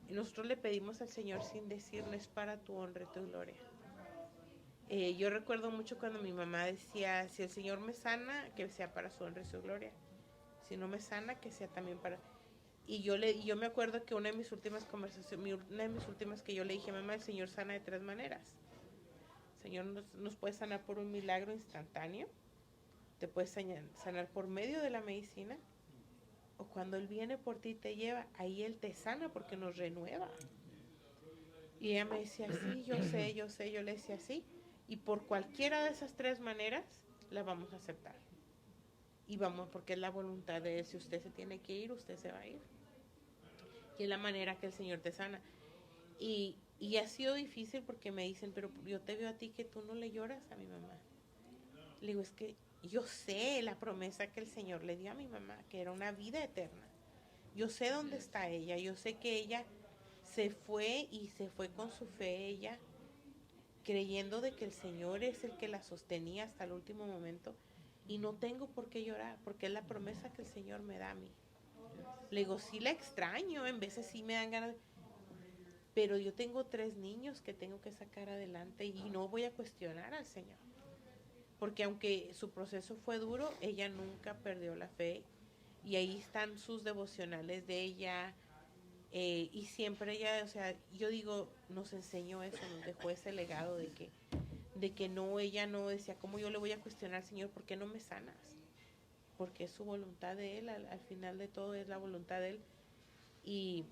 nosotros le pedimos al Señor sin decirle, es para tu honra y tu gloria. Yo recuerdo mucho cuando mi mamá decía, si el Señor me sana, que sea para su honra y su gloria. Si no me sana, que sea también para... Y yo me acuerdo que una de mis últimas conversaciones, una de mis últimas que yo le dije, mamá, el Señor sana de 3 maneras. El Señor nos puede sanar por un milagro instantáneo, te puede sanar por medio de la medicina, o cuando Él viene por ti y te lleva, ahí Él te sana porque nos renueva. Y ella me decía, sí, yo sé, yo le decía sí. Y por cualquiera de esas 3 maneras, la vamos a aceptar. Y vamos, porque es la voluntad de Él. Si usted se tiene que ir, usted se va a ir. Y es la manera que el Señor te sana. Y ha sido difícil porque me dicen, pero yo te veo a ti que tú no le lloras a mi mamá. Le digo, es que yo sé la promesa que el Señor le dio a mi mamá, que era una vida eterna. Yo sé dónde está ella, yo sé que ella se fue con su fe, ella creyendo de que el Señor es el que la sostenía hasta el último momento, y no tengo por qué llorar, porque es la promesa que el Señor me da a mí. Le digo, sí la extraño, en veces sí me dan ganas, pero yo tengo 3 niños que tengo que sacar adelante y no voy a cuestionar al Señor. Porque aunque su proceso fue duro, ella nunca perdió la fe. Y ahí están sus devocionales de ella. Y siempre ella, o sea, yo digo, nos enseñó eso, nos dejó ese legado de que no, ella no decía, ¿cómo yo le voy a cuestionar, Señor, por qué no me sanas? Porque es su voluntad de Él, al final de todo es la voluntad de Él. Y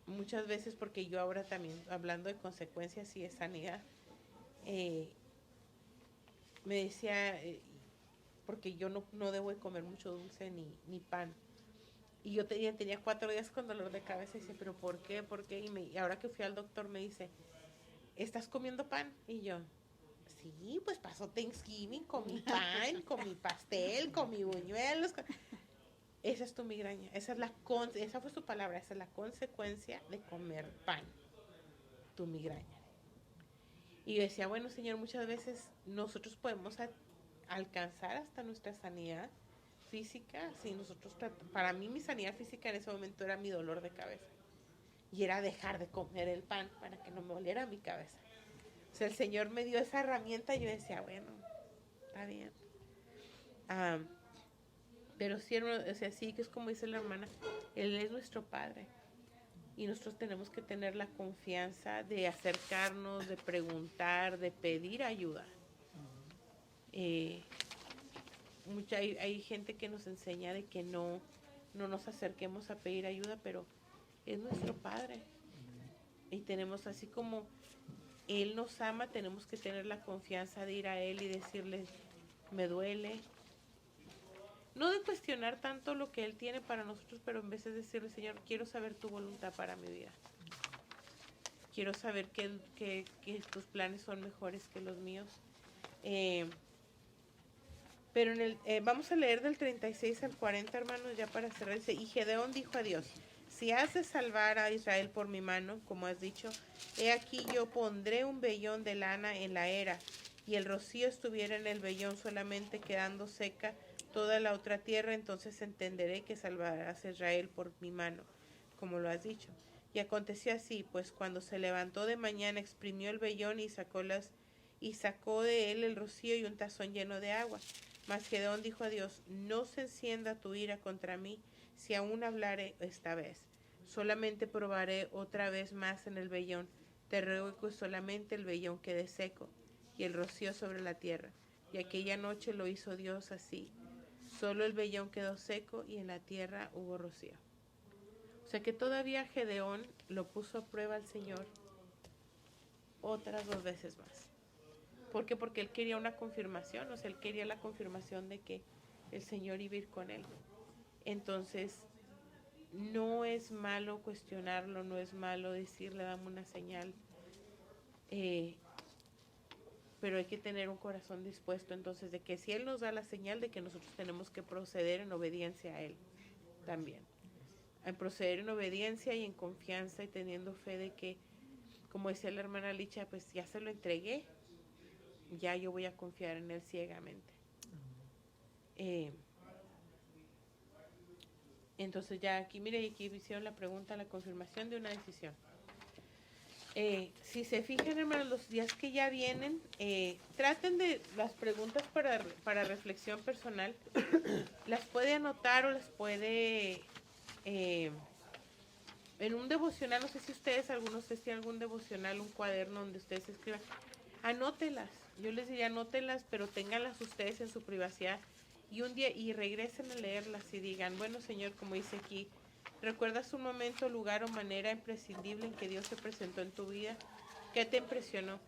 muchas veces, porque yo ahora también, hablando de consecuencias y de sanidad, me decía, porque yo no debo de comer mucho dulce ni pan. Y yo tenía 4 días con dolor de cabeza y dice, ¿pero por qué? ¿Por qué? Y ahora que fui al doctor me dice, ¿estás comiendo pan? Y yo, sí, pues pasó Thanksgiving, comí pan, comí pastel, comí buñuelos. Esa es tu migraña, esa fue su palabra, esa es la consecuencia de comer pan, tu migraña. Y yo decía, bueno, Señor, muchas veces nosotros podemos alcanzar hasta nuestra sanidad física, si nosotros para mí mi sanidad física en ese momento era mi dolor de cabeza. Y era dejar de comer el pan para que no me doliera mi cabeza. O sea, el Señor me dio esa herramienta y yo decía, bueno, está bien. Pero sí, o sea, sí, que es como dice la hermana, Él es nuestro Padre. Y nosotros tenemos que tener la confianza de acercarnos, de preguntar, de pedir ayuda. Hay gente que nos enseña de que no nos acerquemos a pedir ayuda, pero es nuestro Padre. Y tenemos, así como Él nos ama, tenemos que tener la confianza de ir a Él y decirle, me duele. No de cuestionar tanto lo que Él tiene para nosotros, pero en vez de decirle, Señor, quiero saber tu voluntad para mi vida. Quiero saber que tus planes son mejores que los míos. Pero vamos a leer del 36 al 40, hermanos, ya para cerrar. Y Gedeón dijo a Dios, si has de salvar a Israel por mi mano, como has dicho, he aquí yo pondré un vellón de lana en la era, y el rocío estuviera en el vellón solamente quedando seca toda la otra tierra, entonces entenderé que salvarás a Israel por mi mano, como lo has dicho. Y aconteció así, pues cuando se levantó de mañana, exprimió el vellón y sacó de él el rocío y un tazón lleno de agua. Mas Gedeón dijo a Dios, no se encienda tu ira contra mí, si aún hablaré esta vez. Solamente probaré otra vez más en el vellón. Te ruego que solamente el vellón quede seco y el rocío sobre la tierra. Y aquella noche lo hizo Dios así. Solo el vellón quedó seco y en la tierra hubo rocío. O sea que todavía Gedeón lo puso a prueba al Señor otras 2 veces más. ¿Por qué? Porque él quería una confirmación, o sea, él quería la confirmación de que el Señor iba a ir con él. Entonces, no es malo cuestionarlo, no es malo decirle, dame una señal, pero hay que tener un corazón dispuesto, entonces, de que si Él nos da la señal, de que nosotros tenemos que proceder en obediencia a Él también. En proceder en obediencia y en confianza y teniendo fe de que, como decía la hermana Licha, pues ya se lo entregué, ya yo voy a confiar en Él ciegamente. Entonces ya aquí, mire, aquí hicieron la pregunta, la confirmación de una decisión. Si se fijan, hermanos, los días que ya vienen, traten de las preguntas para reflexión personal, las puede anotar o las puede, en un devocional, no sé si algunos tienen algún devocional, un cuaderno donde ustedes escriban, anótelas. Yo les diría anótelas, pero ténganlas ustedes en su privacidad y un día regresen a leerlas y digan, bueno, Señor, como dice aquí, ¿recuerdas un momento, lugar o manera imprescindible en que Dios se presentó en tu vida? ¿Qué te impresionó?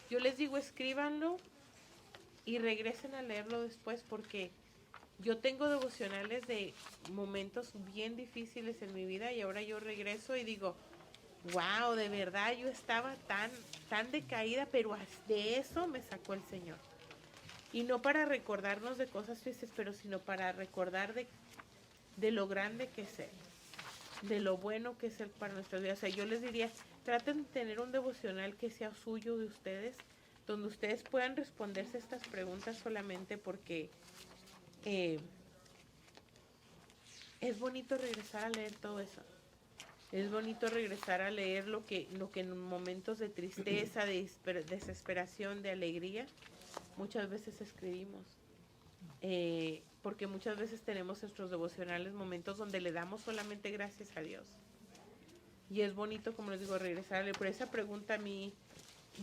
Yo les digo, escríbanlo y regresen a leerlo después, porque yo tengo devocionales de momentos bien difíciles en mi vida y ahora yo regreso y digo, wow, de verdad yo estaba tan decaída, pero de eso me sacó el Señor. Y no para recordarnos de cosas tristes, pero sino para recordar de lo grande que es Él, de lo bueno que es Él para nuestras vidas. O sea, yo les diría, traten de tener un devocional que sea suyo de ustedes, donde ustedes puedan responderse estas preguntas solamente porque es bonito regresar a leer todo eso. Es bonito regresar a leer lo que en momentos de tristeza, de desesperación, de alegría, muchas veces escribimos. Porque muchas veces tenemos nuestros devocionales momentos donde le damos solamente gracias a Dios. Y es bonito, como les digo, regresar a leer. Pero esa pregunta a mí,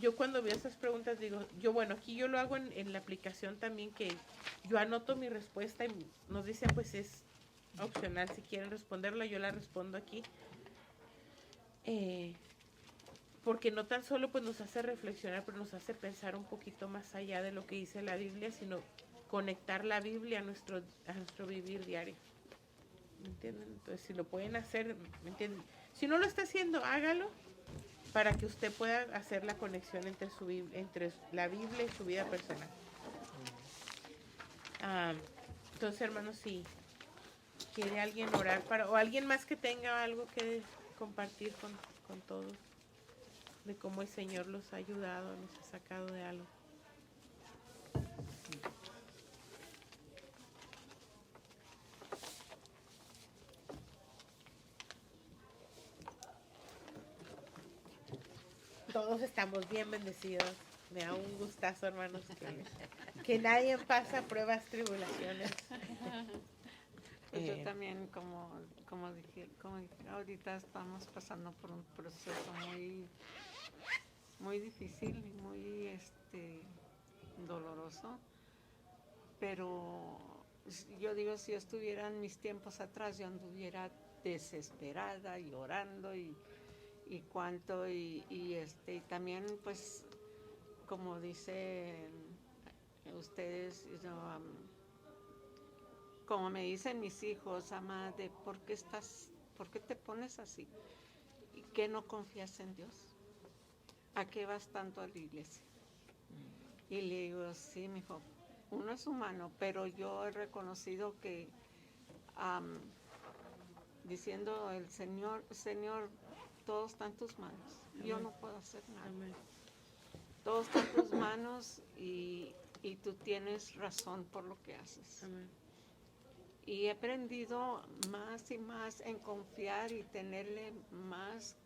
yo cuando veo esas preguntas digo, aquí yo lo hago en la aplicación también, que yo anoto mi respuesta y nos dice, pues es opcional, si quieren responderla, yo la respondo aquí. Porque no tan solo pues nos hace reflexionar, pero nos hace pensar un poquito más allá de lo que dice la Biblia, sino conectar la Biblia a nuestro vivir diario. ¿Me entienden? Entonces, si lo pueden hacer, ¿me entienden? Si no lo está haciendo, hágalo para que usted pueda hacer la conexión entre la Biblia y su vida personal. Entonces, hermanos, si quiere alguien orar o alguien más que tenga algo que compartir con todos, de cómo el Señor los ha ayudado, los ha sacado de algo. todos estamos bien bendecidos. Me da un gustazo, hermanos, que nadie pasa pruebas, tribulaciones. Pues yo también, como dije, ahorita estamos pasando por un proceso muy difícil y muy doloroso, pero yo digo, si yo estuviera en mis tiempos atrás, yo anduviera desesperada y orando y también, pues, como dicen ustedes, como me dicen mis hijos, ama, de por qué te pones así, y que no confías en Dios, ¿a qué vas tanto a la iglesia? Y le digo, sí, mijo, uno es humano, pero yo he reconocido que diciendo el Señor, todo está en tus manos. Yo no puedo hacer nada. Amén. Todo está en tus manos y tú tienes razón por lo que haces. Amén. Y he aprendido más y más en confiar y tener más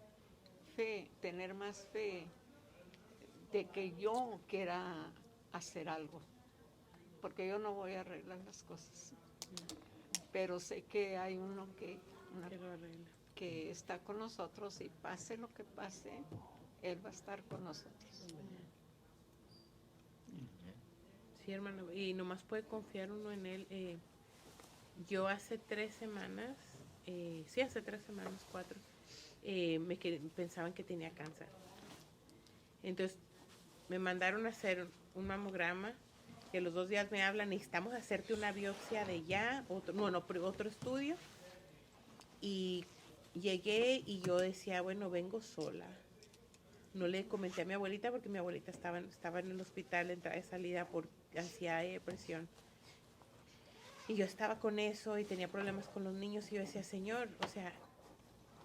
fe de que yo quiera hacer algo. Porque yo no voy a arreglar las cosas. Pero sé que hay uno que está con nosotros y pase lo que pase, Él va a estar con nosotros. Sí, hermano, y nomás puede confiar uno en Él. Yo hace 3 semanas, hace 3 semanas, 4, pensaban que tenía cáncer. Entonces me mandaron a hacer un mamograma, que los 2 días me hablan, necesitamos hacerte una biopsia de ya, otro estudio. Y llegué y yo decía, bueno, vengo sola. No le comenté a mi abuelita porque mi abuelita estaba en el hospital de entrada y salida por ansiedad y depresión. Y yo estaba con eso y tenía problemas con los niños y yo decía, Señor, o sea,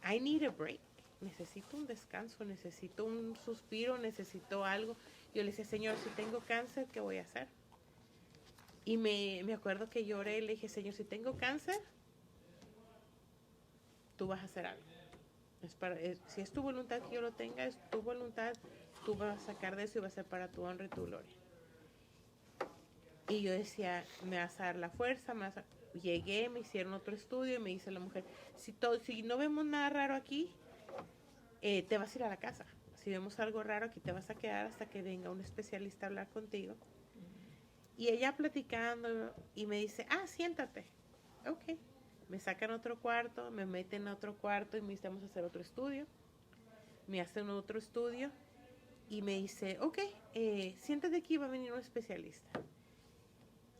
I need a break. Necesito un descanso, necesito un suspiro, necesito algo. Yo le decía, Señor, si tengo cáncer, ¿qué voy a hacer? Y me acuerdo que lloré y le dije, Señor, si tengo cáncer, tú vas a hacer algo. Si es tu voluntad que yo lo tenga, es tu voluntad, tú vas a sacar de eso y va a ser para tu honra y tu gloria. Y yo decía, me vas a dar la fuerza, llegué, me hicieron otro estudio y me dice la mujer, si no vemos nada raro aquí, te vas a ir a la casa. Si vemos algo raro aquí, te vas a quedar hasta que venga un especialista a hablar contigo. Y ella platicando y me dice, siéntate. Ok. Me sacan otro cuarto, me meten a otro cuarto y me dicen, vamos a hacer otro estudio. Me hacen otro estudio y me dice, ok, siéntate aquí, va a venir un especialista.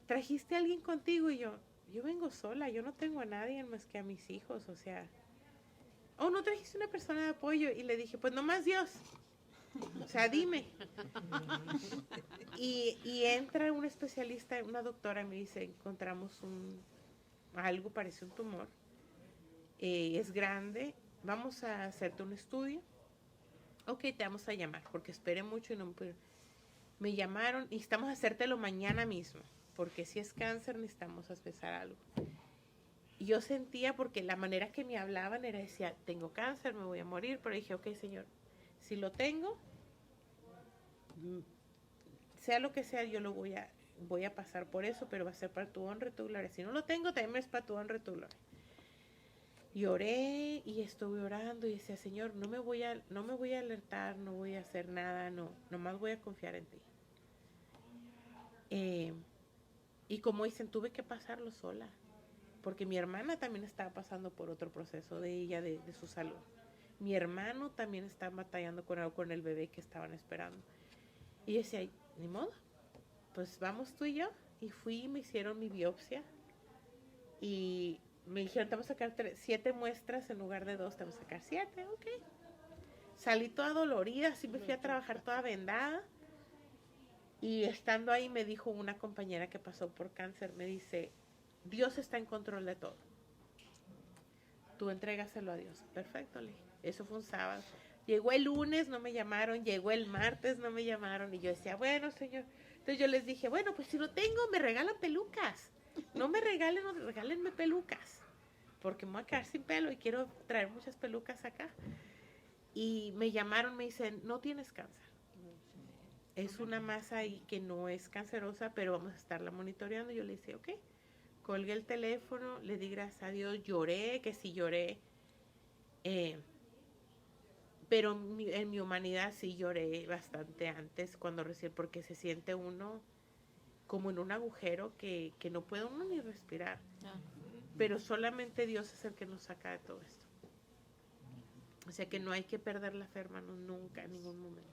¿Trajiste a alguien contigo? Y yo vengo sola, yo no tengo a nadie más que a mis hijos, o sea. ¿No trajiste una persona de apoyo? Y le dije, pues nomás Dios. O sea, dime. Y entra un especialista, una doctora, me dice, encontramos algo, parece un tumor. Es grande, vamos a hacerte un estudio. Ok, te vamos a llamar, porque esperé mucho y no pude. Me llamaron, necesitamos hacértelo mañana mismo, porque si es cáncer necesitamos empezar algo. Y yo sentía, porque la manera que me hablaban decía, tengo cáncer, me voy a morir, pero dije, ok, Señor, si lo tengo, sea lo que sea, yo lo voy a pasar por eso, pero va a ser para tu honra y tu gloria. Si no lo tengo, también es para tu honra y tu gloria. Y oré y estuve orando y decía, Señor, no me voy a alertar, no voy a hacer nada, nomás voy a confiar en ti. Y como dicen, tuve que pasarlo sola, porque mi hermana también estaba pasando por otro proceso de ella, de su salud. Mi hermano también estaba batallando con el bebé que estaban esperando. Y yo decía, ni modo, pues vamos tú y yo. Y fui y me hicieron mi biopsia. Y me dijeron, te vamos a sacar 7 muestras en lugar de 2, te vamos a sacar 7, ok. Salí toda dolorida, así me fui a trabajar toda vendada. Y estando ahí me dijo una compañera que pasó por cáncer, me dice, Dios está en control de todo. Tú entrégaselo a Dios. Perfecto, le dije. Eso fue un sábado. Llegó el lunes, no me llamaron. Llegó el martes, no me llamaron. Y yo decía, bueno, Señor. Entonces yo les dije, bueno, pues si lo tengo, me regalan pelucas. No me regálenme pelucas. Porque me voy a quedar sin pelo y quiero traer muchas pelucas acá. Y me llamaron, me dicen, no tienes cáncer. Es una masa ahí que no es cancerosa, pero vamos a estarla monitoreando. Yo le dije, ok. Colgué el teléfono, le di gracias a Dios, lloré, que sí lloré. Pero en mi humanidad sí lloré bastante antes, cuando recién, porque se siente uno como en un agujero que no puede uno ni respirar. Pero solamente Dios es el que nos saca de todo esto. O sea que no hay que perder la fe, hermanos, nunca, en ningún momento.